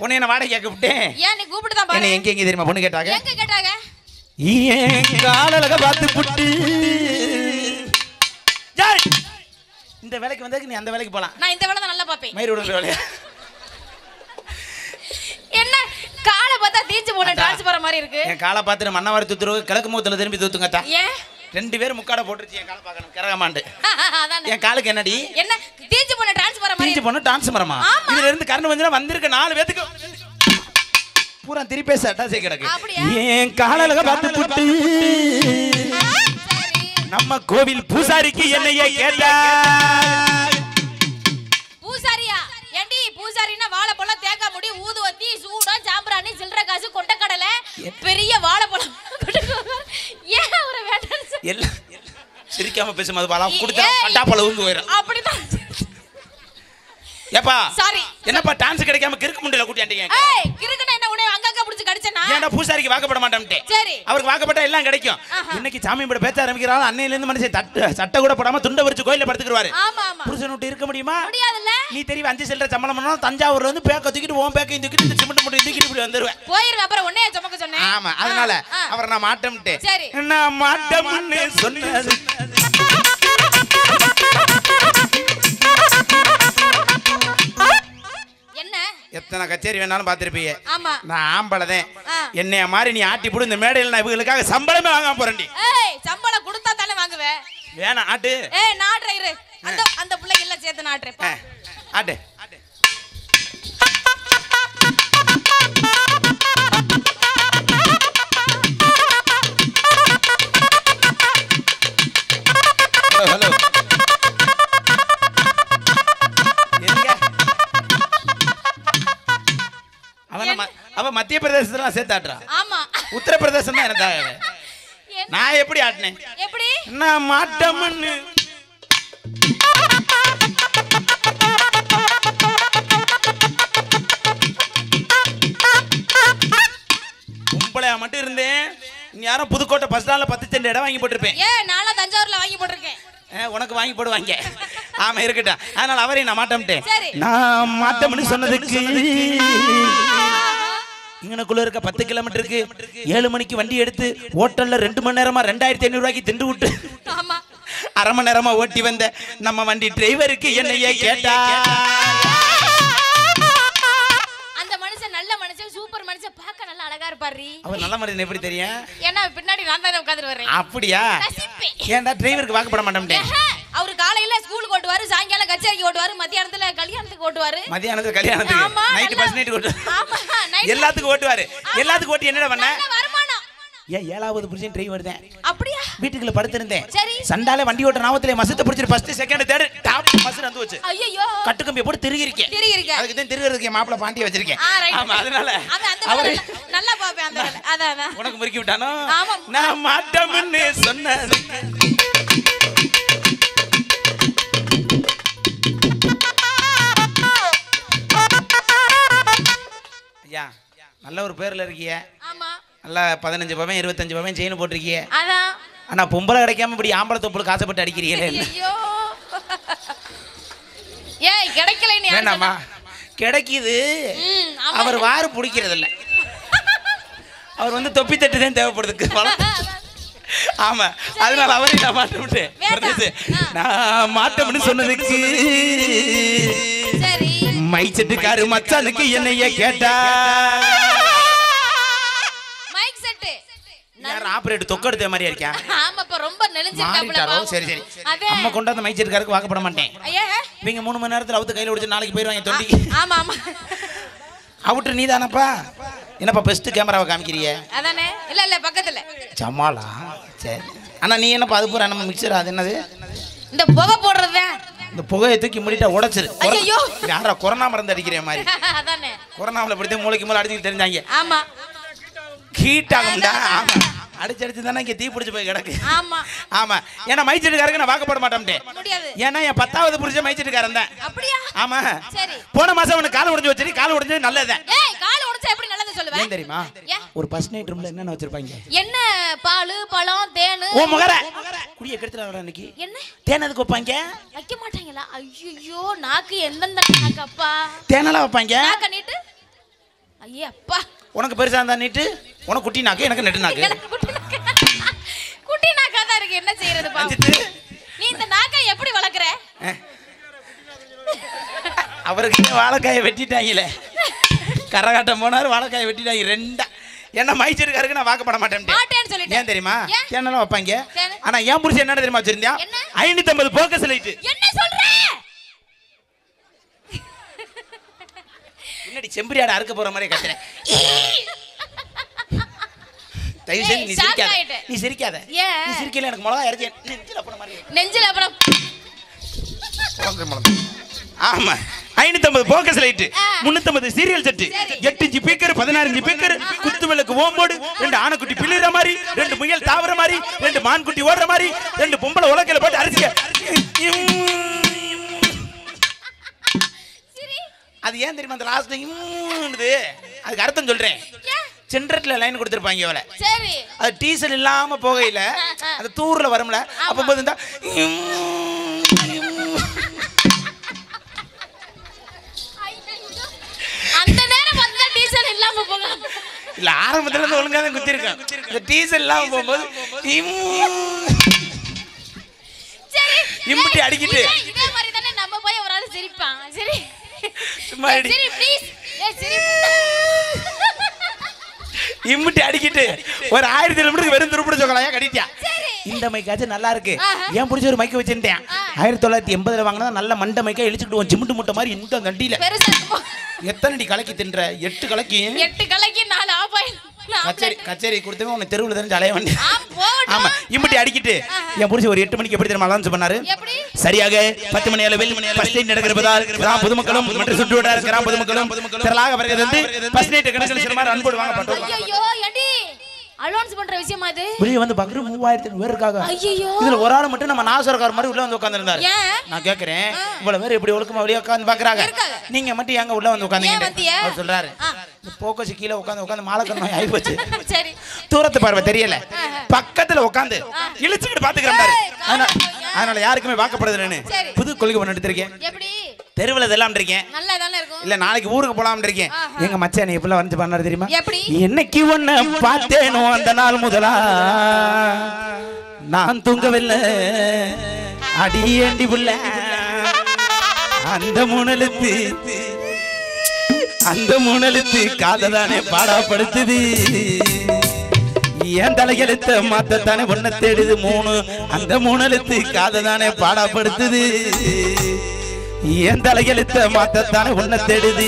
உன்னை என்ன வாடகை கேட்க விட்டேன். ஏன் நீ கூப்பிட்டு தான் பாரு. என்ன எங்க தெரியுமா பொண்ணு கேட்டாங்க? எங்க கேட்டாங்க? காலலக பார்த்து புட்டு. ஜாய் இந்த வேலைக்கு வந்ததுக்கு நீ அந்த வேலைக்கு போலாம். நான் இந்த வேலை தான் நல்லா பாப்பேன். மயிர் விடுற வேலையா? என்ன காலை பார்த்தா தீஞ்சு போன டான்ஸ் போற மாதிரி இருக்கு. என் காலை பார்த்துட்டு மண்ணவாரி தூத்துரு கிழக்கு முகத்துல திரும்பி தூத்துங்கட்டா. ஏன் 2 பேர் முக்காட போட்டுருச்சு என் காலை பார்க்கணும் கரகமாண்டு. என் காலுக்கு என்னடி? என்ன தீஞ்சு போன டான்ஸ் போற மாதிரி? தீஞ்சு போன டான்ஸ் மரமா? இதுல இருந்து கரண்ட் வந்துனா வந்திருக்க 4 பேத்துக்கு பூரா திருப்பி சட்டாசே கிடக்கு. என் காலலக பார்த்து புட்டு நம்ம கோவில் பூசாரிக்கு என்னைய கேட்டா சிரிக்காம பேச மதுபாலா குடுத்தா கட்டாப்பல ஊந்து போயிடும். அப்படிதான். ஏப்பா சாரி. என்னப்பா டான்ஸ் கிடைக்காம கிறுக்கு முண்டில கூட்டியாண்டீங்க? ஏய் கிறுக்குனா என்ன உன்னை அங்கங்க புடிச்சு கடிச்சனா? ஏன்டா பூசாரிக்கு வாக்கப்பட மாட்டேன்ட்டே. சரி. அவருக்கு வாக்கப்பட்டா எல்லாம் கிடைக்கும். இன்னைக்கு சாமி பட பேச்ச ஆரம்பிக்கிறாங்க. அன்னையில இருந்து மனுஷன் சட்டை கூட போடாம துண்ட விரிச்சு கோயில்ல படுத்துக்குவாரு. ஆமா ஆமா. புருஷன் விட்டு இருக்க முடியுமா? முடியாதுல்ல. நீ தெரியும் 5 சில்லற சம்பளம் பண்ணா தஞ்சாவூர்ல வந்து பேக்க தூக்கிட்டு ஓம் பேக்கையும் தூக்கிட்டு இந்த சிமெண்ட் மூட்டை தூக்கிட்டு இப்படி வந்துருவேன். போயிரு அப்புறம் உன்னைய சுமக்க சொன்னேன். ஆமா அதனால அவரை நான் மாட்டேன்ட்டே. சரி. நான் மாட்டேன்னு சொன்னது என்ன? எத்தனை கச்சேரி வேணாலும் பாத்திருப்பீங்க. ஆமா. நான் ஆம்பளதேன். என்னைய மாதிரி நீ ஆட்டி போடு இந்த மேடையில் நான் இவங்களுக்காக சம்பளமே வாங்காம போறேன்டி. ஏய் சம்பளம் கொடுத்தா தானே வாங்குவே. வேணா ஆட்டு. ஏய் நாட்றே இரு. அந்த பிள்ளைங்க எல்லாம் சேர்த்து நாட்றே. ஆட்டு. ஹலோ அவன் மத்திய பிரதேசத்துல சேர்த்தாட்றா. ஆமா. உத்தரப்பிரதேசம் தான் எனக்கு. நான் எப்படி ஆட்டினேன்? எப்படி? நான் மாட்டமன்னு கும்பளையா மட்டும் இருந்தேன். நீ யாரும் புதுக்கோட்டை பஸ் ஸ்டாண்ட்ல 10 சென்ட் இடம் வாங்கி போட்டிருப்பேன். ஏன் நாளா தஞ்சாவூர்ல வாங்கி போட்டிருக்கேன். உனக்கு வாங்கி போடுவாங்க. ஆமா இருக்கட்டும். அதனால அவரையும் நான் மாட்டேன்ட்டேன். சரி. நான் மாட்டம்னு சொன்னதுக்கு இங்கனக்குள்ள இருக்க 10 கிலோமீட்டருக்கு 7 மணிக்கு வண்டி எடுத்து ஹோட்டல்ல 2 மணி நேரமா 2500 ரூபாய்க்கு திண்டு விட்டு ஆமா அரை மணி நேரமா ஓட்டி வந்த நம்ம வண்டி டிரைவருக்கு என்னையே கேட்டா. அந்த மனுஷன் நல்ல மனுஷன், சூப்பர் மனுஷன், பார்க்க நல்லா அழகா இருப்பாரு. அவர் நல்ல மனுஷன் எப்படி தெரியும்? ஏன்னா பின்னாடி நான் தானே உட்கார்ந்து வரேன். அப்படியா? ஏன்டா டிரைவருக்கு வாக்கப்பட மாட்டேன்? அவரு காலையில ஸ்கூலுக்கு ஓட்டுவாரு, சாயங்காலம் கச்சேரிக்கு ஓட்டுவாரு, மத்தியானத்துல கல்யாணத்துக்கு ஓட்டுவாரு. மத்தியானத்துல கல்யாணத்துக்கு, நைட் பஸ் நைட் ஓட்டுவாரு. ஆமா எல்லாத்துக்கும் ஓட்டுவாரு. எல்லாத்துக்கும் ஓட்டி என்னடா பண்ண? வருமானம். ஏன் 7வது புருஷன் டிரைவர் தான். அப்படியா? வீட்டுக்குள்ள படுத்திருந்தேன். சரி. சண்டால வண்டி ஓட்ட நாவத்திலே மசத்தை பிடிச்சிட்டு ஃபர்ஸ்ட் செகண்ட் தேர்ட் டாப் மசன் வந்து வச்சு. ஐயோ. கட்டுக்கம்பி போட்டு திருகிரிக்கேன். அதுக்கு தான் திருகிறதுக்கு மாப்பிள பாண்டிய வச்சிருக்கேன். ஆமா அதனால அவரு நல்லா பாப்பேன் அந்த வேலை. அதான் உனக்கு முறுக்கி விட்டானோ? ஆமா. நான் மாட்டம்னு சொன்னது. ஐயா நல்ல ஒரு பேர்ல இருக்கிய. ஆமா. நல்லா 15 பவன் 25 பவன் செயின் போட்டிருக்கிய. அதான். ஆனா பொம்பளை கிடைக்காம இப்படி ஆம்பளை தொப்புல காசப்பட்டு அடிக்கிறீங்களே. ஐயோ. ஏய் கிடைக்கல நீ. வேண்டாமா? கிடைக்குது. அவர் வாரு பிடிக்கிறது இல்ல. அவர் வந்து தொப்பி தட்டு தான் தேவைப்படுதுக்கு. ஆமா அதனால அவரை நான் மாட்டேன். நான் மாட்டோம்னு சொன்னதுக்கு சரி மைச்சட்டுக்காரு மச்சானுக்கு என்னைய கேட்டா. மைக் செட் யார் ஆபரேட் தொக்கடுத்த மாதிரியா இருக்கா? ஆமாப்பா ரொம்ப நெளிஞ்சிருக்காப்ல. சரி சரி. அம்மா கொண்டு வந்த மைச்சட்டுக்காருக்கு வாக்கப்பட மாட்டேன். ஐயா இவங்க 3 மணி நேரத்துல அவுத்து கையில ஒடிச்சு நாளைக்கு போயிடுவாங்க தொண்டிக்கு. ஆமா ஆமா. அவுட்ரு நீ தானப்பா? என்னப்பா பெஸ்ட் கேமராவை காமிக்கிறிய? அதானே. இல்ல இல்ல பக்கத்துல. ஜமாலா சரி. ஆனா நீ என்னப்பா அது பூரா நம்ம மிக்சர் அது என்னது? இந்த புகை போடுறதே. இந்த புகையை தூக்கி மூடிட்டா உடைச்சிரு. ஐயோ யாரா கொரோனா மருந்து அடிக்கிற மாதிரி. அதானே. கொரோனாவுல படித்தே மூளைக்கு மூளை அடிச்சு தெரிஞ்சாங்க. ஆமா. ஹீட் ஆகும்டா. ஆமா அடிச்சு தானே இங்க தீ பிடிச்சு போய் கிடக்கு. ஆமா ஆமா. ஏன்னா மைச்சட்டுக்காரருக்கு நான் வாக்கப்பட மாட்டேன். முடியாது. ஏன்னா என் 10வது புருஷன் மைச்சட்டுக்காரன் தான். அப்படியா? ஆமா. சரி. போன மாசம் அவனுக்கு கால் உடைஞ்சு வச்சிரு. கால் உடைஞ்சது நல்லதுதான். ஏய் கால் உடைச்சா எப்படி நல்லது சொல்லுவே? ஏன் தெரியுமா? ஒரு ஃபர்ஸ்ட் நைட் ரூம்ல என்னென்ன வச்சிருப்பாங்க? என்ன பால் பழம் தேன். ஓ மகர குடிய கெடுத்துறாடா இன்னைக்கு. என்ன தேன் எதுக்கு வைப்பாங்க? வைக்க மாட்டாங்களா? ஐயோ நாக்கு எந்தெந்த நாக்கு அப்பா. தேனெல்லாம் வைப்பாங்க. நாக்க நீட்டு. ஐயே அப்பா. உனக்கு பெருசா இருந்தா நீட்டு. உனக்கு குட்டி நாக்கு எனக்கு நெட்டு நாக்கு. குட்டி நாக்கா தான் இருக்கு. என்ன செய்யறது பாப்பா? நீ இந்த நாக்கை எப்படி வளர்க்கற? அவருக்கு வாழைக்காயை வெட்டிட்டாங்களே. கரகாட்டம் போனாரு வாழைக்காயை வெட்டிட்டாங்க ரெண்டா. என்ன மைச்சட்டுக்காருக்கு நான் வாக்கப்பட மாட்டேன் சொல்லிட்டேன். ஏன் தெரியுமா? தேனெல்லாம் வைப்பாங்க. ஆனா என் புருஷன் என்ன தெரியுமா வச்சிருந்தா? 550 போக்கஸ் லைட். என்ன சொல்ற? முன்னாடி செம்பரியாட அறுக்க போற மாதிரி கத்துறேன். தயவு செஞ்சு நீ சிரிக்காத. நீ சிரிக்காத. நீ சிரிக்கல எனக்கு மிளகா அரைச்சு நெஞ்சில போற மாதிரி. நெஞ்சில அப்புறம் ஆமா 550 focus light, 350 serial set, 8 inch speaker, 16 inch speaker, குத்து விளக்கு ஓம்போடு, 2 ஆனக்குட்டி பிள்ளைற மாதிரி, 2 முயல் தாவற மாதிரி, 2 மான்குட்டி ஓடுற மாதிரி, 2 பொம்பளை உலக்கையில போட்டு அரிசிக்க. அது ஏன் தெரியுமா அந்த லாஸ்ட் அதுக்கு அர்த்தம் சொல்றேன். சென்ட்ரட்ல லைன் கொடுத்துருப்பாங்க இவளை. சரி. அது டீசல் இல்லாம போகையில அந்த தூர்ல வரும்ல அப்பம்போது இருந்தா அந்த நேரம் வந்தா டீசல் இல்லாம போங்க. இல்ல ஆரம்பத்துல இருந்து ஒழுங்கா தான் குத்தி இருக்கேன். அந்த டீசல் இல்லாம போகும்போது சரி இம்புட்டி அடிக்கிட்டு இதே மாதிரி தானே நம்ம போய் ஒரு ஆளு சிரிப்பான். சரி சும்மா அடி. சரி ப்ளீஸ். சரி இம்புட்டி அடிக்கிட்டு ஒரு 1000 கிலோமீட்டருக்கு வெறும் துருப்புட சொக்கலையா கட்டிட்டியா. இந்த மைக்காச்சும் நல்லா இருக்கு. ஏன் பிடிச்ச ஒரு மைக்க வச்சுட்டேன். 1980 வாங்கினா நல்ல மண்டை மைக்கா இழிச்சுக்கிட்டு ஜிமுட்டு முட்டை மாதிரி இந்த கண்டியில எத்தனை அடி கலக்கி தின்ற 8 கலக்கி 4 ஆபாயில் கச்சேரி கொடுத்தவன் உன்னை தெருவில் தெரிஞ்சு அலைய வண்டி. ஆமா இம்புட்டி அடிக்கிட்டு என் புடிச்ச ஒரு 8 மணிக்கு எப்படி தெரியுமா அலான்ஸ் பண்ணாரு. சரியாக 10 மணி அளவில் ஃபர்ஸ்ட் நைட் நடக்கிறதால் கிராம பொதுமக்களும் மற்ற சுற்றுவட்டார கிராம பொதுமக்களும் திரளாக வருகிறது. ஃபர்ஸ்ட் நைட் கணக்கில் சில மாதிரி அன்போடு வாங்க பண்றோம். ஐயோ ஏண்டி அலௌன்ஸ் பண்ற விஷயமா இது? வெளிய வந்து பக்கற 3000 பேர் இருக்காங்க. இதுல ஒரு ஆளு மட்டும் நம்ம நாசர்கார் மாதிரி உள்ள வந்து உட்கார்ந்திருந்தாரு. நான் கேக்குறேன் இவ்வளவு பேர் எப்படி ஒழுக்கமா வெளிய உட்கார்ந்து பாக்குறாங்க. நீங்க மட்டும் எங்க உள்ள வந்து உட்கார்ந்தீங்க? அவர் சொல்றாரு இந்த போக்கஸ் கீழ உட்கார்ந்து மாலக்கண்ணாய் ஆயி போச்சு. சரி. தூரத்து பார்வை தெரியல. பக்கத்துல உட்கார்ந்து இழுச்சிட்டு பாத்துக்கறாரு. அதனால யாருக்குமே வாக்கப்படுறதுன்னு புது கொள்கை பண்ணி எடுத்துர்க்கேன். எப்படி? தெருவுல இதெல்லாம் இருக்கேன். நல்லா தான இருக்கும். இல்ல நாளைக்கு ஊருக்கு போலாம்னு இருக்கேன். எங்க மச்சான் எப்பல வந்து பண்ணாரு தெரியுமா? என்னைக்கு ஒண்ணு பார்த்தேனோ அந்த நாள் முதலா நான் தூங்கவில்லை அடியேண்டி புள்ள அந்த மூணெழுத்து காததானே பாடப்படுத்துது ஏன் தலையெழுத்த மாத்தத்தானே ஒன்ன தேடுது 3 அந்த 3 எழுத்து காததானே பாடப்படுத்துது ஏன் தலையெழுத்த மாத்தத்தானே ஒன்ன தேடுது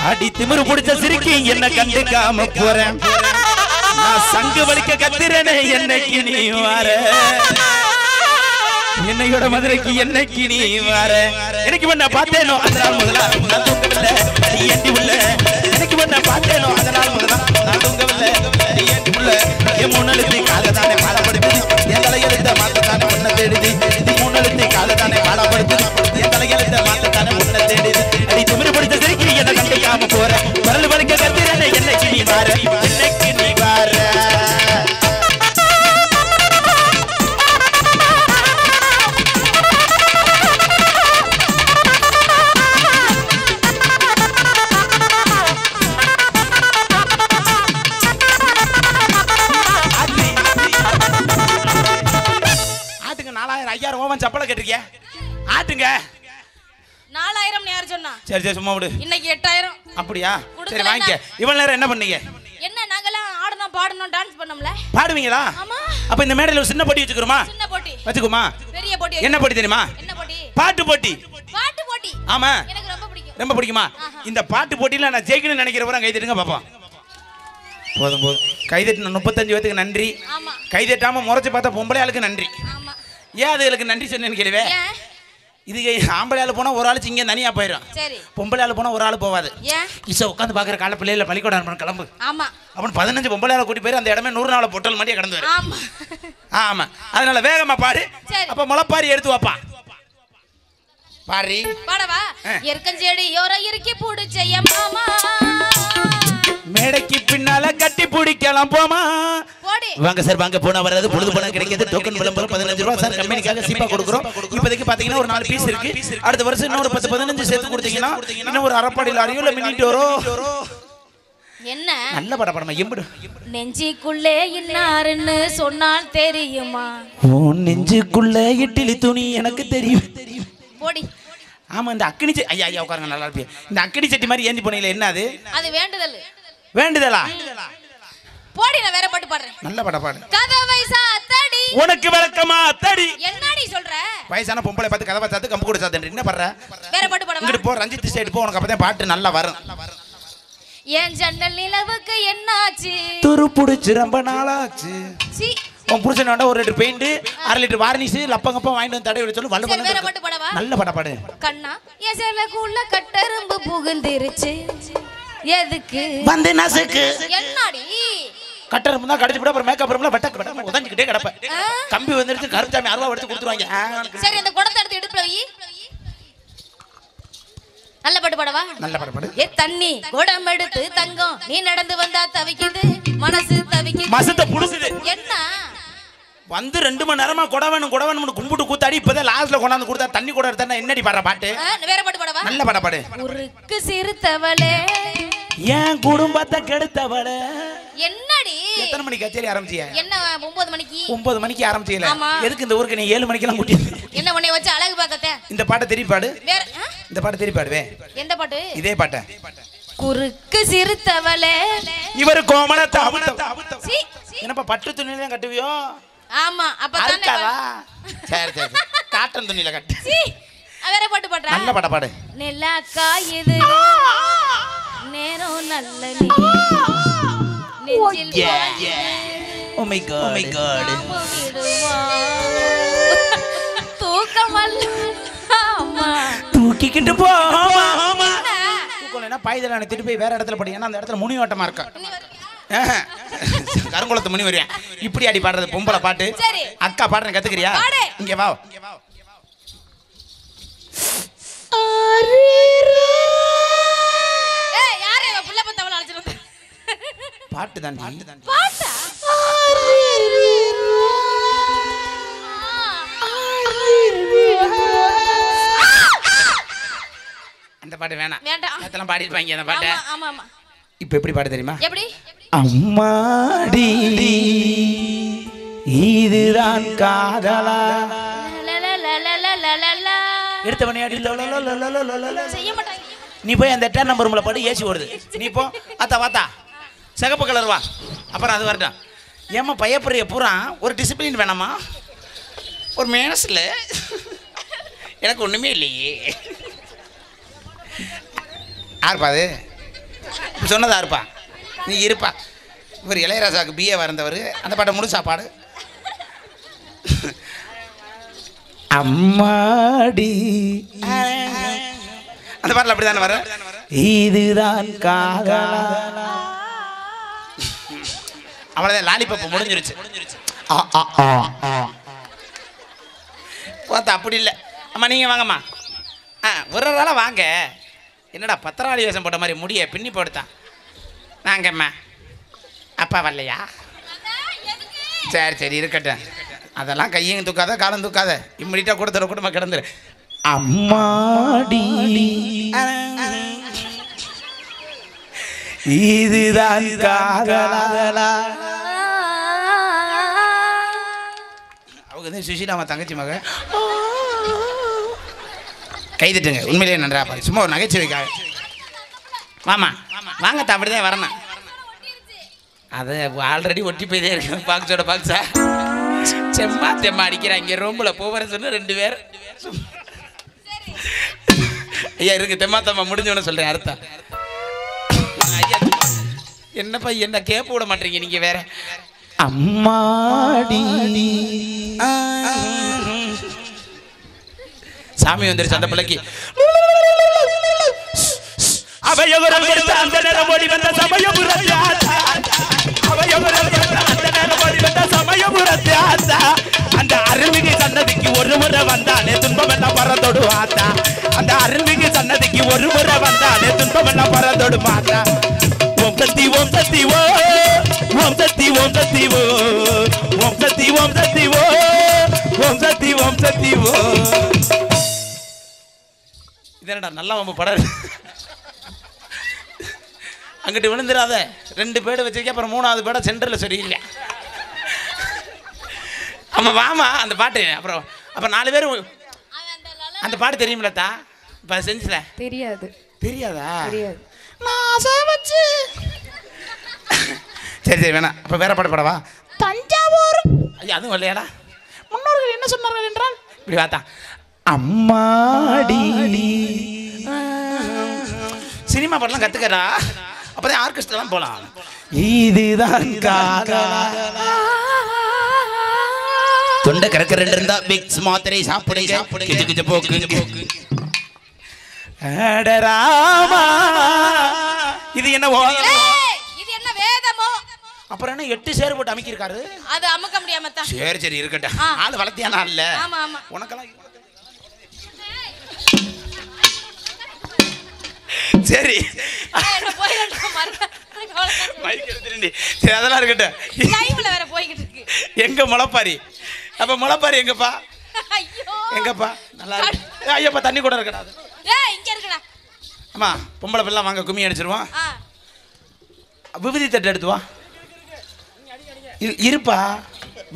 அடி திமிரு பிடிச்ச சிரிக்கி என்ன கண்டுக்காம போறேன் நான் சங்கு வலிக்க கத்திரனே என்னைக்கு நீ வார என்னையோட மதுரைக்கு என்னைக்கு நீ வார எனக்கு என்ன பார்த்தேனோ அதனால முதல்ல நான் தூங்கவில்லை ஏண்டி உள்ள எனக்கு என்ன பார்த்தேனோ அதனால முதல்ல நான் தூங்கவில்லை ஏண்டி உள்ள என் 3 எழுத்து காததானே பாடப்படுத்துது என் தலையெழுத்த மாத்தத்தானே ஒன்ன தேடுது 3 எழுத்து காததானே பாடப்படுத்துது என் தலையெழுத்த மாத்தத்தானே ஒன்ன தேடுது அடி திமிரு பிடிச்ச சிரிக்கி என்ன கண்டுக்காம போறேன் வரல் வலிக்க கத்திரனே என்னைக்கு நீ வார என்னைக்கு நீ வார சப்பளை கேட்டிருக்கியா ஆட்டுங்க 4000 யார் சொன்னா? சரி சரி சும்மா விடு. இன்னைக்கு 8000. அப்படியா? சரி வாங்கிக்க. இவ்வளவு நேரம் என்ன பண்ணீங்க? என்ன நாங்கலாம் ஆடணும் பாடணும் டான்ஸ் பண்ணோம்ல. பாடுவீங்களா? ஆமா. அப்ப இந்த மேடையில ஒரு சின்ன போட்டி வச்சுக்குறோமா? சின்ன போட்டி. வச்சுக்குமா? பெரிய போட்டி. என்ன போட்டி தெரியுமா? என்ன போட்டி? பாட்டு போட்டி. பாட்டு போட்டி. ஆமா. எனக்கு ரொம்ப பிடிக்கும். ரொம்ப பிடிக்குமா? இந்த பாட்டு போட்டில நான் ஜெயிக்கணும்னு நினைக்கிறவங்க கை தட்டுங்க பாப்போம். போதும் போதும். கை தட்டின 35 பேருக்கு நன்றி. ஆமா. கை தட்டாம முறைச்சு பார்த்தா பொம்பளை ஆளுக்கு நன்றி. ஆமா. ஏன் அதுகளுக்கு நன்றி சொன்னேன்னு கேளுவே. இது ஆம்பளை ஆளு போனா ஒரு ஆளு இங்க தனியா போயிடும். சரி. பொம்பளை ஆளு போனா ஒரு ஆளு போவாது. ஏன்? இசை உட்காந்து பாக்குற கால பிள்ளைல பள்ளிக்கூடம் கிளம்பு. ஆமா. அவன் 15 பொம்பளை ஆளு கூட்டி போயிரு அந்த இடமே 100 நாள் பொட்டல் மாட்டியே கடந்து வரும். ஆமா. ஆமா. அதனால வேகமா பாடு. அப்ப முளைப்பாரி எடுத்து வாப்பா. பாரி. பாடவா? எர்க்கஞ்செடி யோர இறுக்கி புடிச்ச மாமா. மேடைக்கு பின்னால கட்டி பிடிக்கலாம் போமா. வாங்க சார் வாங்க போனா வராது பொழுது போனா கிடைக்குது டோக்கன் விளம்பரம் 15 ரூபாய் சார் கம்பெனிக்காக சீப்பா கொடுக்குறோம். இப்போதைக்கு பாத்தீங்கன்னா ஒரு 4 பீஸ் இருக்கு. அடுத்த வருஷம் இன்னொரு 10 15 சேர்த்து கொடுத்தீங்கன்னா இன்னும் ஒரு அரப்பாடி லாரியோ இல்ல மினிட் வரும். என்ன நல்ல படமா எம்படு நெஞ்சிக்குள்ளே இன்னாருன்னு சொன்னால் தெரியுமா? உன் நெஞ்சுக்குள்ளே இட்லி துணி எனக்கு தெரியும். போடி. ஆமா இந்த அக்கினி ஐயா ஐயா உட்காருங்க நல்லா இருப்பீங்க. இந்த அக்கினி சட்டி மாதிரி ஏந்தி போனீங்களே என்ன அது? அது வேண்டுதல். வேண்டுதலா? போடி நான் வேற பாட்டு பாடுறேன். நல்ல பாட்டு பாடு. கதவை சாத்தடி உனக்கு விளக்கமா அத்தடி. என்னடி சொல்ற? வயசான பொம்பளை பார்த்து கதவை சாத்து கம்பு கூட சாத்தேன். என்ன பண்ற? வேற பாட்டு பாடுவா. இங்க போ ரஞ்சித் சைடு போ உனக்கு அப்பதான் பாட்டு நல்லா வரும். ஏன் ஜன்னல் நிலவுக்கு என்னாச்சு? துரு புடிச்சு ரொம்ப நாளாச்சு. சி உன் புருஷன் வேண்டாம் ஒரு லிட்டர் பெயிண்ட் 1/2 லிட்டர் வார்னிஷ் லப்பங்கப்பா வாங்கிட்டு வந்து தடவை சொல்லு வல்ல வேற பாட்டு பாடவா நல்ல பாட்டா பாடு கண்ணா எசலக்குள்ள கட்டரும்பு புகுந்திருச்சு எதுக்கு வந்து நசுக்கு என்னடி கட்டரும்பு தான் கடிச்சு விட அப்புறம் மேக்கப் ரூம்ல வட்ட உதஞ்சிக்கிட்டே கிடப்ப கம்பி வந்துருச்சு கருச்சாமி 60 எடுத்து கொடுத்துருவாங்க சரி அந்த குடத்தை எடுத்து இடுப்புல வை நல்ல பாட்டு பாடவா நல்ல பாட்டு பாடு ஏ தண்ணி குடம் எடுத்து தங்கம் நீ நடந்து வந்தா தவிக்குது மனசு தவிக்குது மசத்தை புடுங்குது என்ன வந்து 2 மணி நேரமா குட வேணும் கும்பிட்டு கூத்தாடி இப்பதான் லாஸ்ட்ல கொண்டாந்து கொடுத்தா தண்ணி கூட எடுத்தா என்னடி பாடுற பாட்டு வேற பாட்டு பாடவா நல்ல பாட்டா பாடு உருக்கு சிறுத்தவளே என் குடும்பத்தை கெடுத்தவள என்னடி எத்தனை மணிக்கு கச்சேரி ஆரம்பிச்சிய என்ன 9 மணிக்கு 9 மணிக்கு ஆரம்பிச்சீல எதுக்கு இந்த ஊருக்கு நீ 7 மணிக்கெல்லாம் கூட்டி என்ன உன்னை வச்சு அழகு பார்க்கதே இந்த பாட்டை திருப்பி பாடு வேற இந்த பாட்டை திருப்பி பாடுவே எந்த பாட்டு இதே பாட்டை குறுக்கு சிறுத்தவளே இவர் கோமணத்தை சீ என்னப்பா பட்டு துணியில கட்டுவியோ ஆமா அப்பதானே சரி காட்டன் துணியில கட்டு சீ வேற பாட்டு பாடுறா நல்ல பாட்டை பாடு நெல்லா காயுது நேரம் நல்ல நீ நெஞ்சில் ஓ மை காட் தூக்கமல்ல ஆமா தூக்கிக்கிட்டு போமா தூக்கலனா பாய்தல நான் திருப்பி வேற இடத்துல படி ஏன்னா அந்த இடத்துல முனி ஓட்டமா இருக்கு கருங்குளத்து முனி வரியா இப்படி அடி பாடுறது பொம்பளை பாட்டு அக்கா பாடுறேன் கத்துக்கிறியா இங்க வா ஏய் யாரே இவ புள்ள பத்தவள அழைச்சிட்டு பாட்டு தான் பாட்டா அந்த பாட்டு வேணாம் வேண்டாம் அதெல்லாம் பாடிருப்பாங்க அந்த பாட்டு ஆமா ஆமா இப்போ எப்படி பாட தெரியுமா எப்படி அம்மாடி இதுதான் காதலா எடுத்த மணியாடி செய்ய மாட்டாங்க நீ போய் அந்த 8 நம்பர் ரூம்ல பாடு ஏசி ஓடுது நீ போ அத்தா வாத்தா சிகப்பு கலர் வா அப்புறம் அது வரட்டும் ஏமா பயப்படுறிய பூரா ஒரு டிசிப்ளின் வேணாமா ஒரு மேனஸ்ல எனக்கு ஒண்ணுமே இல்லையே யாருப்பா அது சொன்னதா இருப்பா நீ இருப்பா இவர் இளையராஜாவுக்கு பிஏ வரந்தவர் அந்த பாட்டை முழு சாப்பாடு அம்மாடி அந்த பாட்டில் அப்படிதானே வர இதுதான் காதலா அவ்வளோதான் லாலிபப்பு முடிஞ்சிருச்சு பார்த்தா அப்படி இல்லை அம்மா நீங்கள் வாங்கம்மா ஒரு நாள வாங்க என்னடா பத்திராளி வேஷம் போட்ட மாதிரி முடிய பின்னி போடுத்தான் நாங்கம்மா அப்பா வரலையா சரி இருக்கட்டும் அதெல்லாம் கையும் தூக்காத காலம் தூக்காத இம்மிடியா கூட கூட்டமாக கிடந்துரு அம்மாடி இதுதான் காதலா அவங்க வந்து சுஷீலாமா தங்கச்சி மக கைதிட்டுங்க உண்மையிலேயே நன்றா பாரு சும்மா ஒரு நகைச்சுவைக்காக வாமா வாங்கத்தா அப்படிதான் வரணும் அது ஆல்ரெடி ஒட்டி போய்தே இருக்கு பாக்ஸோட பாக்ஸா செம்மா அடிக்கிறாங்க ரூம்ல போகிற சொன்ன 2 பேர் ஐயா இருக்கு தெம்மா முடிஞ்சவன சொல்றேன் அர்த்தம் ஐயா என்னப்பா என்ன கேப் விட மாட்டீங்க நீங்க வேற அம்மாடி சாமி வந்துருச்சு அந்த பிள்ளைக்கு அவையோரம் எடுத்த அந்த நேரம் ஓடி வந்த சமயபுரத்தாத்தா அவையோரம் எடுத்த அந்த நேரம் ஓடி வந்த சமயபுரத்தாத்தா அந்த அருள்மிகு சன்னதிக்கு ஒரு முறை வந்தானே துன்பம் எல்லாம் பறந்தோடு ஆத்தா அந்த அருள்மிகு சன்னதிக்கு ஒரு முறை வந்தானே துன்பம் எல்லாம் பறந்தோடு மாத்தா ஓம் சக்தி ஓம் சக்தி ஓ ஓம் சக்தி ஓம் சக்தி ஓ ஓம் சக்தி ஓம் சக்தி ஓ ஓம் சக்தி ஓம் சக்தி ஓ இதனடா நல்லா நம்ம படம் அங்கிட்டு விழுந்துடாத 2 பேடு வச்சிருக்க அப்புறம் 3வது பேட சென்டரில் சரியில்லை ஆமா வாமா அந்த பாட்டு அப்புறம் 4 பேர் அந்த பாட்டு தெரியுமில்லத்தா இப்போ செஞ்சுல தெரியாதா வச்சு சரி வேணாம் அப்போ வேற பாட்டு பாடவா தஞ்சாவூர் ஐயா அதுவும் இல்லையாடா முன்னோர்கள் என்ன சொன்னார்கள் என்றால் இப்படி பார்த்தா அம்மாடி சினிமா பாட்டெல்லாம் கற்றுக்கடா அப்போதான் ஆர்கெஸ்ட்ராலாம் போகலாம் இதுதான் காதலா தொண்டை கறக்கறன்னு இருந்தா விக்ஸ் மாத்திரை சாப்பிடுங்க கிச்சு கிச்சு போக்கு. அடராமா இது என்ன இது என்ன வேதமோ? அப்புறம் என்ன 8 சேர் போட்டு அமைக்கிருக்காரு? அது அமுக்க முடியாம தான். சரி சரி இருக்கட்டும். ஆளு வளர்த்தியானா இல்ல? ஆமா ஆமா. உனக்கெல்லாம் சரி அதெல்லாம் இருக்கட்டும். வேற போய்கிட்டு இருக்கு. எங்க முளைப்பாரி? அப்ப முளைப்பாரி எங்கப்பா? எங்கப்பா? நல்லா இருக்கு. ஐயப்பா தண்ணி கூட இருக்கடா. இங்க இருக்கடா. அம்மா பொம்பளை பிள்ளை வாங்க கும்மி அடிச்சிருவோம். விபூதி தட்டு எடுத்து வா. இருப்பா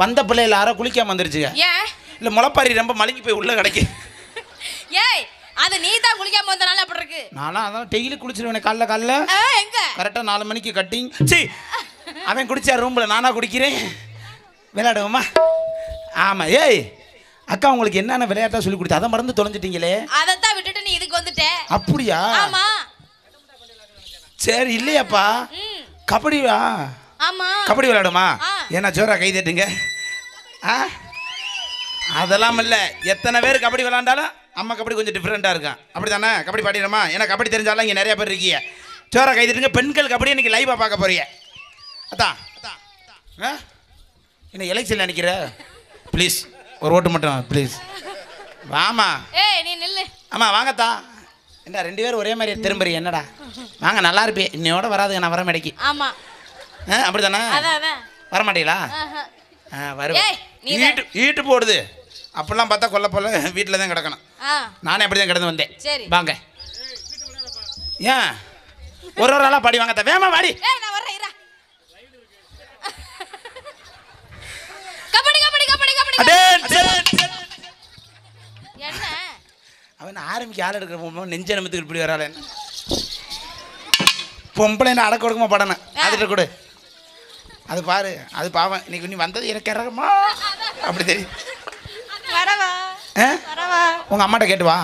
வந்த பிள்ளைல யாரோ குளிக்காம வந்துருச்சுங்க. இல்ல முளைப்பாரி ரொம்ப மலங்கி போய் உள்ள கிடைக்கு. ஏய் அது நீ தான் குளிக்காம வந்தனால அப்படி இருக்கு. நானா அதான் டெய்லி குளிச்சிருவேன் காலைல. எங்க கரெக்டா 4 மணிக்கு கட்டிங். சீ அவன் குடிச்சா ரூம்ல நானா குடிக்கிறேன். விளையாடுவோமா? ஆமா. ஏய் அக்கா உங்களுக்கு என்னென்ன விளையாட்டா சொல்லி கொடுத்து அதை மறந்து தொலைஞ்சிட்டீங்களே. அதைத்தான் விட்டுட்டு நீ இதுக்கு வந்துட்ட. அப்படியா? ஆமா. சரி இல்லையாப்பா கபடியா? ஆமா கபடி விளையாடுமா? ஏன்னா ஜோரா கை தட்டுங்க. அதெல்லாம் இல்லை. எத்தனை பேர் கபடி விளையாண்டாலும் அம்மா கபடி கொஞ்சம் டிஃப்ரெண்ட்டாக இருக்கும். அப்படி தானே? கபடி பாடிடுமா? ஏன்னா கபடி தெரிஞ்சாலும் இங்கே நிறைய பேர் இருக்கீங்க. ஜோரா கை தட்டுங்க. பெண்கள் கபடி இன்னைக்கு லைவாக பார்க்க போறீங்க. அதான் என்ன எலெக்ஷன் நினைக்கிற? ப்ளீஸ் ஒரு ஓட்டு மட்டும் ப்ளீஸ் வாமா. நீ நில்லு. ஆமா வாங்கத்தா. என்ன 2 பேரும் ஒரே மாதிரி திரும்புறீ என்னடா? வாங்க நல்லா இருப்பே. இன்னையோட வராதுங்க நான் வர மேடைக்கு. ஆமா அப்படி தானே? வர மாட்டீங்களா? வருவேன். ஈட்டு போடுது அப்படிலாம் பார்த்தா கொல்ல போல வீட்டில் தான் கிடக்கணும். நானே அப்படி தான் கிடந்து வந்தேன். வாங்க. ஏன் ஒரு ஆளாக பாடி வாங்கத்தா. வேமா பாடி. அவன் ஆரம்பிக்க ஆள் எடுக்கிற நெஞ்ச நம்பத்துக்கு இப்படி வரால. என்ன பொம்பளை அடக்க கொடுக்குமா படணும் அதுட்டு கொடு. அது பாரு அது பாவம். இன்னைக்கு நீ வந்தது எனக்கு இறக்கமா அப்படி தெரியும். உங்க அம்மாட்ட கேட்டு வா.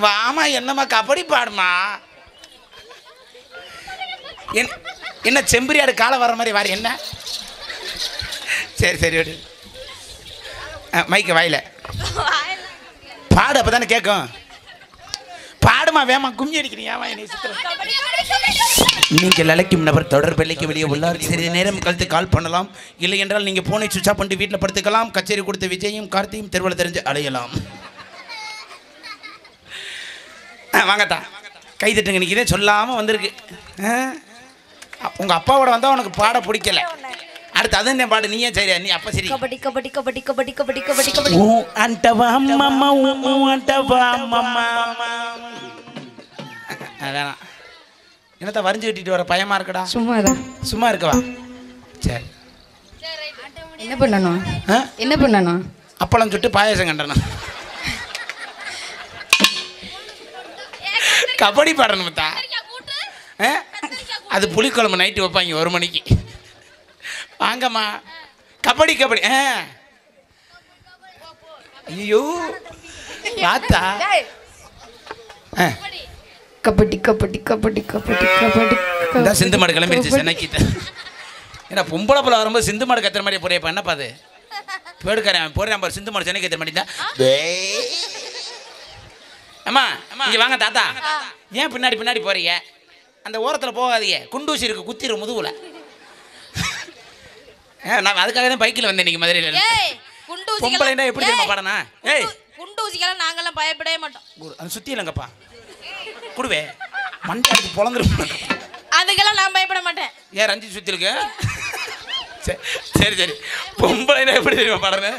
வாமா என்னம்மா கபடி பாடுமா? என்ன செம்பரியாடு காலை வர்ற மாதிரி வாரி என்ன? சரி சரி மைக்க வாயில பாடு அப்பதானே கேட்கும். பாடுமா வேமா கும்மி அடிக்கிறீங்க. நீங்கள் அழைக்கும் நபர் தொடர்பெல்லைக்கு வெளியே உள்ளார். சிறிது நேரம் கழித்து கால் பண்ணலாம். இல்லை என்றால் நீங்கள் போனை சுவிட்ச் ஆஃப் பண்ணிட்டு வீட்டில் படுத்துக்கலாம். கச்சேரி கொடுத்த விஜயும் கார்த்தியும் தெருவில் தெரிஞ்சு அலையலாம். வாங்கத்தா கை தட்டுங்க. இன்னைக்கு இதே சொல்லாமல் வந்திருக்கு. உங்கள் அப்பாவோட வந்தால் உனக்கு பாட பிடிக்கல. அடுத்து அது என்ன பாடு? நீயே சரியா? நீ அப்ப சரி. கபடி கபடி கபடி கபடி கபடி கபடி கபடி. ஓ அண்டவா மம்மா ஓ அண்டவா மம்மா. வேணாம். என்னத்த வரைஞ்சி கட்டிட்டு வர பயமா இருக்கடா? சும்மா இருக்கவா? சரி என்ன பண்ணணும்? என்ன பண்ணணும்? அப்பளம் சுட்டு பாயசம் கண்டணும். கபடி பாடணும் தா. அது புளிக்குழம்பு நைட்டு வைப்பாங்க 1 மணிக்கு. வாங்கம்மா கபடி கபடி. ஐயோ பார்த்தா கபடி கபடி கபடி கபடி கபடி. சிந்து மாடு கிளம்பிடுச்சு சென்னைக்கிட்ட. ஏன்னா பொம்பளை பிள்ளை வரும்போது சிந்து மாடு கத்துற மாதிரி போறியப்பா. என்னப்பா அது போடுக்கிறேன் போடுறேன் பாரு. சிந்து மாடு சென்னை கத்துற மாதிரி தான். அம்மா இங்கே வாங்க தாத்தா. ஏன் பின்னாடி பின்னாடி போறீங்க? அந்த ஓரத்தில் போகாதீங்க. குண்டூசி இருக்கு குத்திரு முதுகுல. நான் அதுக்காக தான் பைக்கில் வந்தேன் இன்னைக்கு மதுரையில். பொம்பளைன்னா எப்படி தெரியுமா பாடனா? குண்டூசிக்கெல்லாம் நாங்கெல்லாம் பயப்படவே மாட்டோம். அது சுற்றி இல்லைங்கப்பா குடுவே மண்டை அதுக்கு பொழந்துரும். அதுக்கெல்லாம் நான் பயப்பட மாட்டேன். ஏன் ரஞ்சி சுற்றி இருக்கு? சரி சரி பொம்பளைன்னா எப்படி தெரியுமா பாடனு?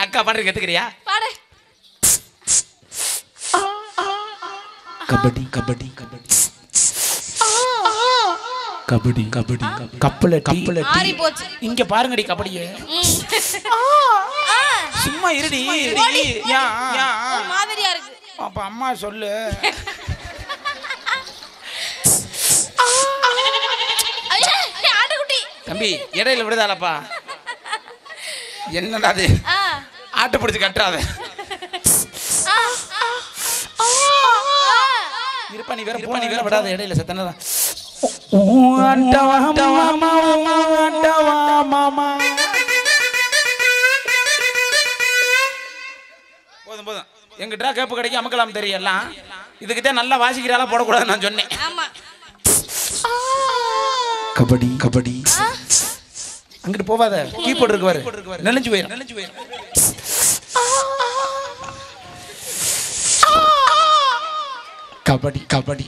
அக்கா பாடுறதுக்கு எடுத்துக்கிறியா? பாடு. கபடி கபடி கபடி கபடி கபடி கப்பல கப்பல ஆறி போச்சு. இங்க பாருங்கடி கபடியே. சும்மா இருடி. மாதிரியா இருக்கு. அப்ப அம்மா சொல்லு. தம்பி இடையில விடுதாலப்பா. என்னடா அது? ஆட்டு பிடிச்சு கட்டுறாத. இருப்பா நீ வேற போன நீ வேற விடாத இடையில சத்தனதா. எங்கிட்ட கேப்பு கிடைக்கும் அமுக்கலாம் தெரியும் எல்லாம். இதுக்கிட்டே நல்லா வாசிக்கிறாளா போடக்கூடாது நான் சொன்னேன். ஆமா கபடி கபடி அங்கிட்டு போவாத கீபோர்டு இருக்கு பாரு நெளிஞ்சு போயிரு. கபடி கபடி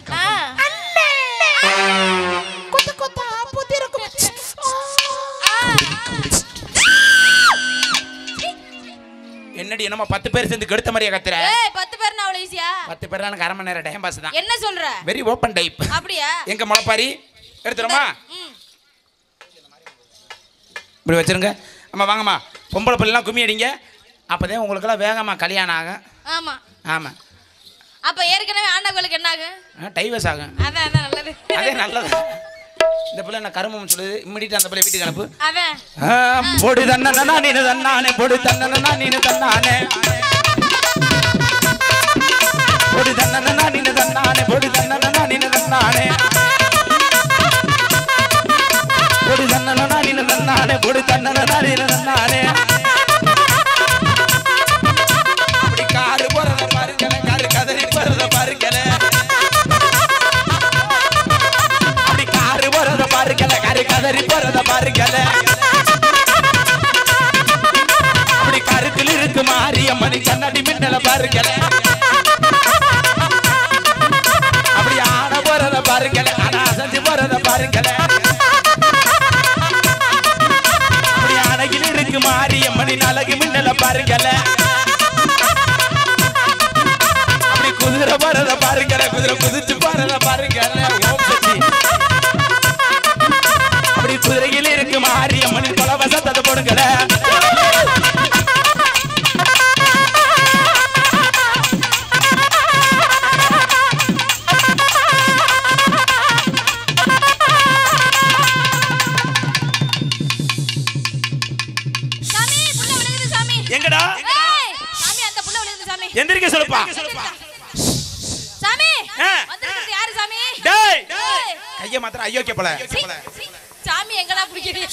என்னடி என்னமா 10 பேர் சேர்ந்து கெடுத்த மாதிரியா கத்துற? 10 பேர்னா அவ்வளவு ஈஸியா? 10 பேர்னா எனக்கு 1/2 மணி நேரம் டைம் பாஸ் தான். என்ன சொல்ற? Very open type. அப்படியா? எங்க முளைப்பாரி எடுத்துறோமா? இப்படி வச்சிருங்க. அம்மா வாங்கம்மா, பொம்பளை பிள்ளைலாம் கும்மி அடிங்க. அப்பதான் உங்களுக்கெல்லாம் வேகமா கல்யாணம் ஆகும். ஆமா ஆமா. அப்ப ஏற்கனவே ஆண்டவங்களுக்கு என்ன ஆகும்? டைவர்ஸ் ஆகும். அதான் நல்லது. அதே நல்லது. இந்த பிள்ளை என்ன கருமம் சொல்லுது, இம்மிடியா அந்த பிள்ளை வீட்டுக்கு அனுப்பு. அதான் பொடி தன்னனா நீனு தன்னானே, பொடி தன்னனா நீனு தன்னானே, பொடி தன்னனா நீனு தன்னானே, பொடி தன்னனா நீனு தன்னானே, பொடி தன்னனா நீனு தன்னானே, பொடி தன்னனா நீனு தன்னானே. அப்படி காரு போறத பாருங்களே, காரு கதறி போறத பாருங்களே, அப்படி காரு போறத பாருங்களே, காரு கதறி போறத பாருங்களே. அப்படி கருத்தில் இருக்கு மாரியம்மணி கண்ணாடி மின்னல பாருங்களே, அப்படி ஆன போறத பாருங்களே, ஆனா அசைஞ்சு போறத பாருங்களே. அப்படி அழகில் இருக்கு மாரியம்மணி அழகு மின்னல பாருங்களே. அப்படி குதிரை போறத பாருங்களே, குதிரை குதிச்சு போறத பாருங்களே. அப்படி குதிரையில் இருக்கு மாரியம்மணி கொலவசத்தை போடுங்களே. எங்கடா சாமி அந்த புள்ள விழுகுது சாமி. எந்திரிக்க சொல்லுப்பா சாமி. வந்திருக்கிறது யாரு சாமி? டேய் கைய மாத்திர ஐயோக்கே போல. சாமி எங்கடா புடிக்கிறீங்க?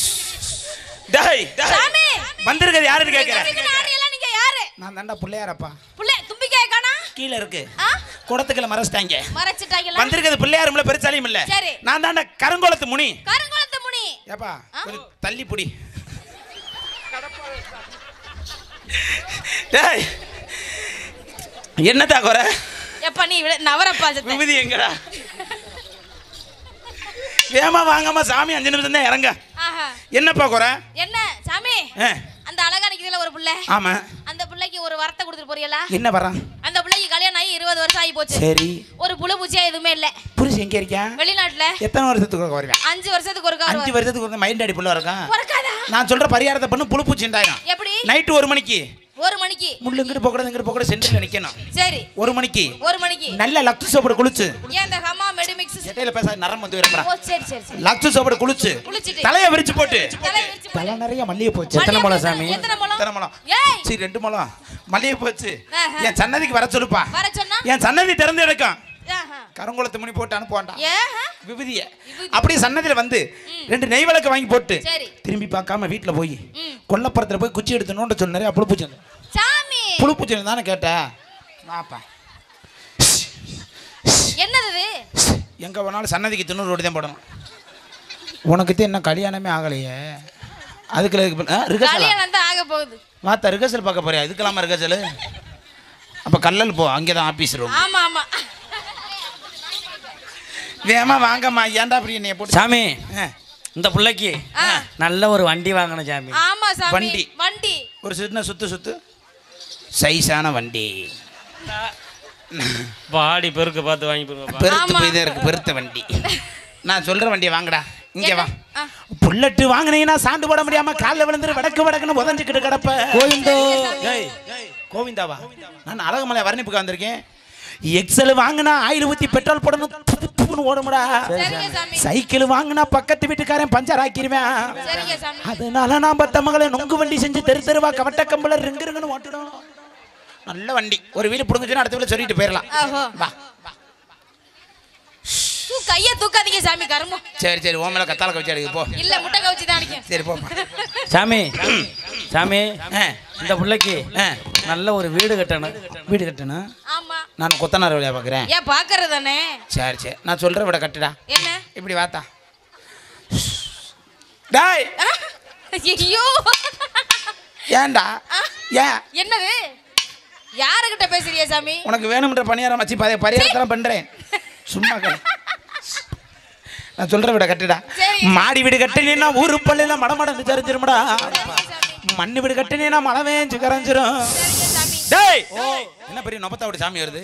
டேய் சாமி வந்திருக்கிறது யாருன்னு கேக்குறேன். நீங்க யாரு? நான் தான்டா பிள்ளையாரப்பா. புள்ளை தும்பிக்கை காணா? கீழ இருக்கு. குடத்துக்குள்ள மறைச்சிட்டாங்க. மறைச்சிட்டாங்களா? வந்திருக்கிறது பிள்ளையாரும்ல பெருசாலியும் இல்ல. சரி. நான் தான்டா கருங்கோலத்து முனி. கருங்கோலத்து முனி. ஏப்பா கொஞ்சம் தள்ளி புடி. டேய் என்னடா குறை? எப்பா நீ நவரப்பா விபதி எங்கடா? வேமா வாங்கம்மா சாமி 5 நிமிஷம் தான் இறங்க. என்னப்பா குறை? என்ன சாமி? அந்த அழகா நிக்குதுல ஒரு புள்ள. ஆமா. அந்த புள்ளைக்கு ஒரு வரத்தை கொடுத்துட்டு போறீங்களா? என்ன வரான்? அந்த புள்ளைக்கு கல்யாணம் ஆகி 20 வருஷம் ஆகி போச்சு. சரி. ஒரு புள்ள பூச்சியா எதுவுமே இல்ல. புருஷன் எங்க இருக்கான்? வெளிநாட்டுல. எத்தனை வருஷத்துக்கு வருவான்? 5 வருஷத்துக்கு ஒருக்கா வருவான். 5 வருஷத்துக்கு ஒரு மைண்ட் அடி புள்ள இருக்கான். வரக்காதா? நான் சொல்ற பரிகாரத்தை பண்ணு புழு பூச்சிண்டாயிரும். எப்படி? நைட் 1 மணிக்கு. 1 மணிக்கு. முள்ளு இங்கிட்டு போகக்கூடாது, இங்கிட்டு போகக்கூடாது, சென்டர்ல நிக்கணும். சரி. 1 மணிக்கு. 1 மணிக்கு. நல்ல லக்ஸ் சோப்பு குளிச்சு. ஏன் இந்த ஹமா மெடிமிக்ஸ் செட்டையில பேச நரம் வந்து வரப்பா. ஓ சரி சரி சரி. லக்ஸ் சோப்பு குளிச்சு. தலைய விரிச்சு போட்டு. தலை நிறைய மல்லிகை போச்சு. எத்தனை முளை சாமி? எத்தனை முளம்? ஏய் சீ 2 முளம் மல்லிகை போச்சு. என் சன்னதிக்கு வர சொல்லுப்பா. வர சொன்னா? என் சன்னதி திறந்து எடுக்கும். ஆஹா. கருங்குளத்து மணி போட்டு அனுப்புவான்டா. ஏஹ. விபதிய. அப்படியே சன்னதில வந்து 2 நெய் விளக்கு வாங்கி போட்டு. சரி. திரும்பி பார்க்காம வீட்ல போய் கொல்லப்புறத்துல போய் குச்சி எடுத்து நோண்ட சொன்ன நிறைய புழு பூச்சி. சாமி. புழு பூச்சி தானே கேட்டேன். வாப்பா. என்னது இது? எங்க போனாலும் சன்னதிக்கு 90 ரோடு தான் போடணும். உனக்கு என்ன கல்யாணமே ஆகலையே. அதுக்கு கல்யாணம் தான் ஆக போகுது. வாத்தா ரிகர்சல் பார்க்க போறியா? இதுக்கெல்லாம் ரிகர்சல். அப்ப கல்லல் போ, அங்கேதான் ஆபீஸ் ரூம். ஆமா ஆமா. வேமா வாங்கம்மா. ஏன்டா அப்படி என்னைய போட்டு? சாமி இந்த பிள்ளைக்கு நல்ல ஒரு வண்டி வாங்கணும் சாமி. ஆமா சாமி. வண்டி. வண்டி. ஒரு சின்ன சுத்து சைஸான வண்டி. பாடி பெருக்கு பார்த்து வாங்கி போங்க. பெருத்து போய் தான் இருக்கு. பெருத்த வண்டி. நான் சொல்ற வண்டியை வாங்கடா. இங்க வா. புல்லட்டு வாங்கினீங்கன்னா சாண்டு போட முடியாம காலில் விழுந்துரு வடக்குன்னு உதஞ்சிக்கிட்டு கிடப்ப. கோவிந்தோ. கோவிந்தாவா? நான் அழகுமலை வர்ணிப்புக்கு வந்திருக்கேன். எக்ஸல் வாங்கினா ஆயில் ஊத்தி பெட்ரோல் போடணும் ஓடுமுடா. சைக்கிள் வாங்கினா பக்கத்து வீட்டுக்காரன் பஞ்சர் ஆக்கிடுவேன். அதனால நான் பத்த மகளை நொங்கு வண்டி செஞ்சு தெரு தெருவா கவட்ட கம்பள ரிங்குன்னு ஓட்டிடும். நல்ல வண்டி. ஒரு வீடு புடுங்குச்சுன்னா அடுத்த வீடு சொல்லிட்டு போயிடலாம். வா கைய தூக்காதீங்க சாமி கருமம். சரி சரி ஓமல கத்தால கவச்சி அடிக்கு போ. இல்ல முட்டை கவச்சி தான் அடிக்கும். சரி போமா. சாமி சாமி இந்த பிள்ளைக்கு நல்ல ஒரு வீடு கட்டணும். வீடு கட்டணும். ஆமா. நான் கொத்தனார் வேலையா பாக்குறேன். ஏன் பாக்குறதானே? சரி சரி, நான் சொல்ற விட கட்டுடா. என்ன இப்படி வாத்தா. டேய் ஐயோ ஏன்டா? ஏன் என்னது? யாருகிட்ட பேசுறியா சாமி? உனக்கு வேணும்ன்ற பணியாரம் வச்சு பரிகாரத்தெல்லாம் பண்றேன். சும்மா கை. நான் சொல்ற விட கட்டுடா. மாடி வீடு கட்டினா ஊரு பள்ளியில மடமடன்னு தெரிஞ்சிருமடா. மண்ணு வீடு கட்டினா மழை வேஞ்சு கரைஞ்சிரும். டேய் என்ன பெரிய நொப்பத்தாவோட சாமி வருது?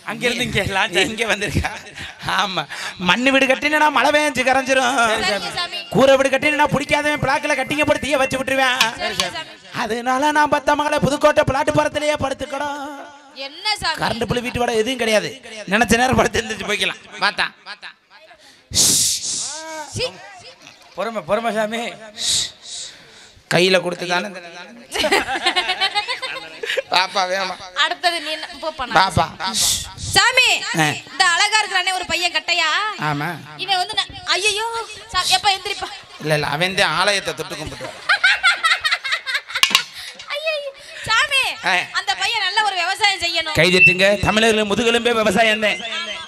அங்க இருந்து இங்க வந்திருக்கா? ஆமா, மண்ணு வீடு கட்டினா மழை வேஞ்சு கரைஞ்சிரும். கூரை வீடு கட்டினா பிடிக்காதவன் பிளாக்ல கட்டிங்க போட்டு தீய வச்சு விட்டுருவேன். அதனால நான் பத்தமங்கல புதுக்கோட்டை பிளாட்டு பரத்திலேயே படுத்துக்கணும். என்ன சாமி? கரண்ட் புள்ளி வீட்டு வாடகை எதுவும் கிடையாது. நினைச்ச நேரம் படுத்து எழுந்திரிச்சு போய்க்கலாம். பார்த்தா பொறுமை பொறுமை சாமி. கையில கொடுத்து தானே பாப்பா வேமா. அடுத்தது நீ போப்பா. பாப்பா சாமி, இந்த அழகா இருக்கிறானே ஒரு பையன் கட்டையா? ஆமா. இவன் வந்து ஐயோ எப்ப எந்திரிப்பா? இல்ல இல்ல, அவன் தான் ஆலயத்தை தொட்டு கும்பிட்டு. சாமி, அந்த பையன் நல்ல ஒரு விவசாயம் செய்யணும். கை தட்டுங்க. தமிழர்கள் முதுகெலும்பே விவசாயம் தான்.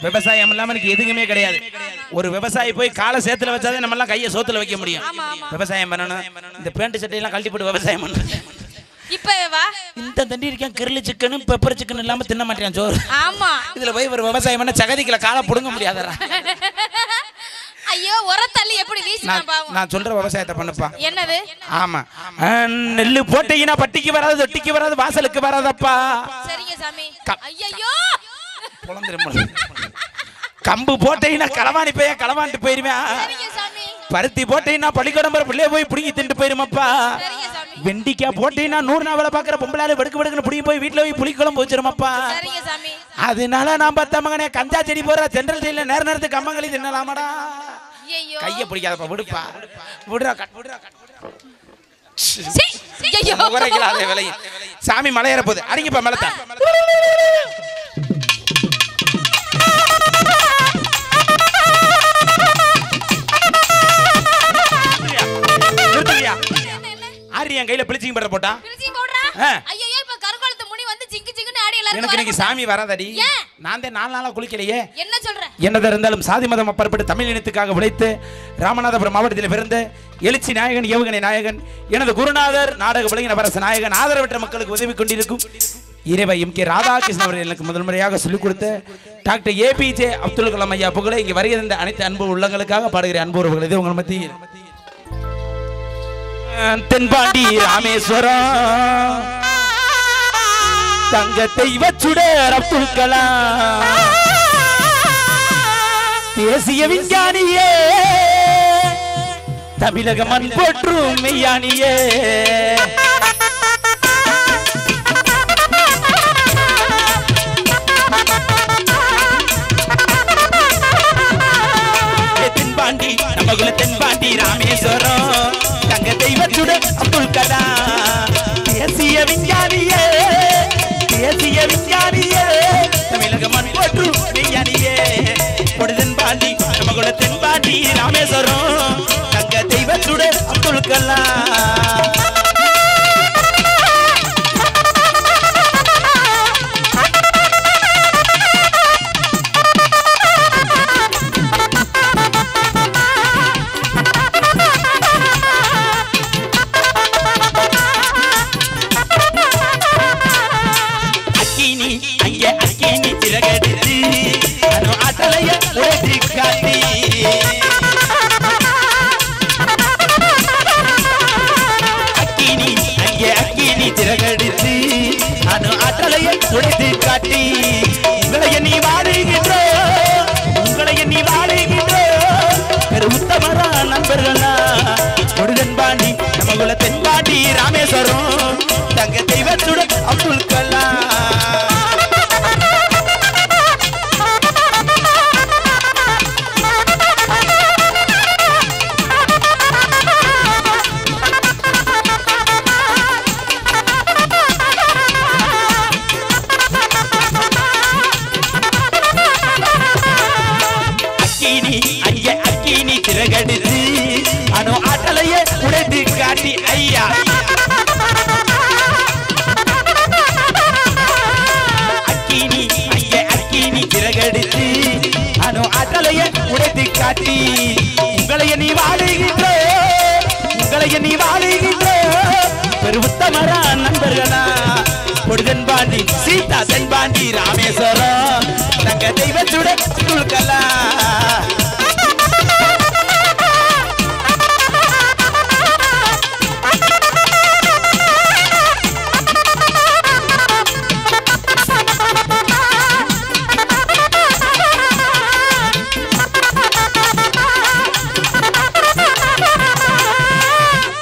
விவசாயம் இல்லாம எனக்கு எதுவுமே கிடையாது. ஒரு விவசாயி போய் காலை சேத்துல வச்சாதே நம்ம எல்லாம் கையை சோத்துல வைக்க முடியும். விவசாயம் பண்ணணும். இந்த பேண்ட் சட்டையெல்லாம் கழட்டி போட்டு விவசாயம் பண்ணணும். இப்ப வா, இந்த தண்டி இருக்கேன். கிரில் சிக்கனும் பெப்பர் சிக்கன் இல்லாம தின்ன மாட்டேன் சோறு. ஆமா, இதுல போய் ஒரு விவசாயம் பண்ண சகதிக்குள்ள காலை புடுங்க முடியாதரா. ஐயோ உரத்தள்ளி எப்படி வீசினா பாவம். நான் சொல்ற விவசாயத்தை பண்ணுப்பா. என்னது? ஆமா, நெல்லு போட்டீங்கன்னா பட்டிக்கு வராது, தொட்டிக்கு வராது, வாசலுக்கு வராதப்பா. சரிங்க சாமி. ஐயோ கம்பு போட்டீங்கன்னா களவாணி போய் களவாண்டு போயிருவேன். பருத்தி போட்டீங்கன்னா பள்ளிக்கூடம் பிள்ளைய போய் பிடிங்கி திண்டு போயிருமாப்பா. வெண்டிக்காய் போட்டீங்கன்னா 100 நாள் வேலை பாக்குற பொம்பளால வெடுக்கு வெடுக்குன்னு பிடிங்கி போய் வீட்டுல போய் புளிக்குழம்பு வச்சிருமாப்பா. அதனால நான் பார்த்த மகனே கஞ்சா செடி போற சென்ட்ரல் ஜெயில நேர நேரத்துக்கு கம்மங்களி தின்னலாமாடா. கைய பிடிக்காதப்பா, விடுப்பா, விடுறா விடுறா. சாமி மலையேற போகுது, அடிங்கப்பா மேலத்தா. ஆரியன் கையில பிளிச்சிங் பவுடர் போட்டா. ஐயோ இப்ப கருங்காலத்து முனி வந்து சிங்கு சிங்குன்னு ஆடி எல்லாரும். எனக்கு இன்னைக்கு சாமி வராதடி. நான் தான் 4 நாளா குளிக்கலையே. என்ன சொல்ற? என்னதா இருந்தாலும் சாதி மதம் அப்பாற்பட்டு தமிழ் இனத்துக்காக உழைத்து ராமநாதபுரம் மாவட்டத்தில் பிறந்த எழுச்சி நாயகன், ஏவுகணை நாயகன், எனது குருநாதர், நாடக விளைஞர் நாயகன், ஆதரவற்ற மக்களுக்கு உதவி கொண்டிருக்கும் இறைவா எம்.கே. ராதாகிருஷ்ணன் அவர்கள் எனக்கு முதல் முறையாக சொல்லிக் கொடுத்த டாக்டர் ஏபிஜே அப்துல் கலாம் ஐயா புகழை இங்கே வருகிற அனைத்து அன்பு உள்ளங்களுக்காக பாடுகிற அன்பு உறவுகள். இது உங்கள் மத்தியில் தென்பாண்டி ராமேஸ்வரம் தங்கத்தை வச்சுடர் அப்துல் கலாம் தேசிய விஞ்ஞானியே, தமிழக மண் போற்றும் மெய்யானியே. தென்பாண்டி நமக்குள்ள தென்பாண்டி ராமேஸ்வரம் தங்க தெய்வச்சுடர் அப்துல் கலாம் தேசிய விஞ்ஞானியே, தேசிய விஞ்ஞானியே, தமிழக மண் போற்றும் மெய்யானியே. தென்பாண்டி நமக்குள்ள தென்பாண்டி ராமேஸ்வரம் தங்க தெய்வச்சுடர் அப்துல் கலாம். தென்பாண்டி ராமேஸ்வரம் தங்க தெய்வச்சுடர் அப்துல் கலாம். அக்கினி திரகடித்து அணு ஆற்றலையே உடைத்து காட்டி ஐயா. நீ சிறகடித்து அணு ஆற்றலைய உடைத்து காட்டி உங்களைய நீ வாழுகின்ற பெருத்தமரா நண்பர்களா பொடுதன் பாண்டி சீதா தென்பாண்டி ராமேஸ்வரம் தங்க தெய்வத்துட துள்கலா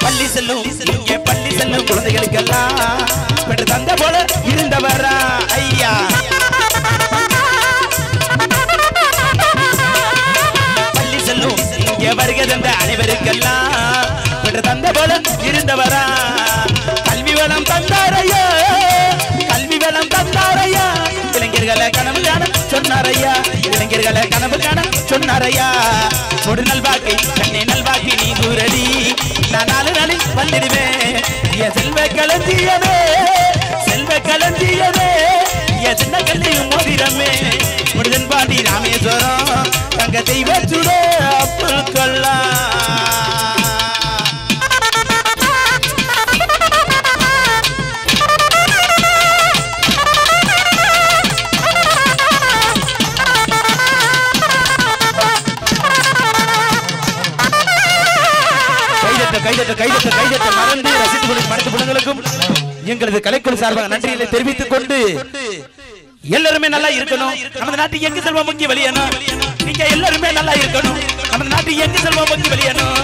பள்ளி செல்லும் குழந்தைகளுக்கெல்லாம் பெற்று தந்த போல இருந்தவரா ஐயா பள்ளி செல்லும் இங்கே வருகை தந்த அனைவருக்கெல்லாம் பெற்று தந்த போல இருந்தவரா கல்வி வளம் தந்தாரையா இளைஞர்களை கனவு காண சொன்னாரையா ஒரு நல்வாக்கை கண்ணே நல்வாக்கி நீ கூறடி நான் 4 நாளில் வந்துடுவேன் என் செல்வ களஞ்சியமே என் சின்ன கல்லையும் மோதிரமே முருகன் பாண்டி ராமேஸ்வரம் தங்க தெய்வச்சுட அப்புல் கொள்ளா கைதட்ட மறந்து ரசித்துக் கொண்டு மனத்து புலங்களுக்கும் எங்களது கலைக்குழு சார்பாக நன்றிகளை தெரிவித்துக் கொண்டு எல்லாருமே நல்லா இருக்கணும். நம்ம நாட்டுக்கு எங்க செல்வம் முக்கிய வெளியணும். நீங்க எல்லாருமே நல்லா இருக்கணும். நம்ம நாட்டுக்கு எங்க செல்வம் முக்கிய வெளியணும்.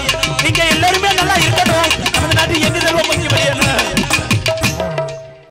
நீங்க எல்லாருமே நல்லா இருக்கணும். நம்ம நாட்டுக்கு எங்க செல்வம் முக்கிய வெளியணும்.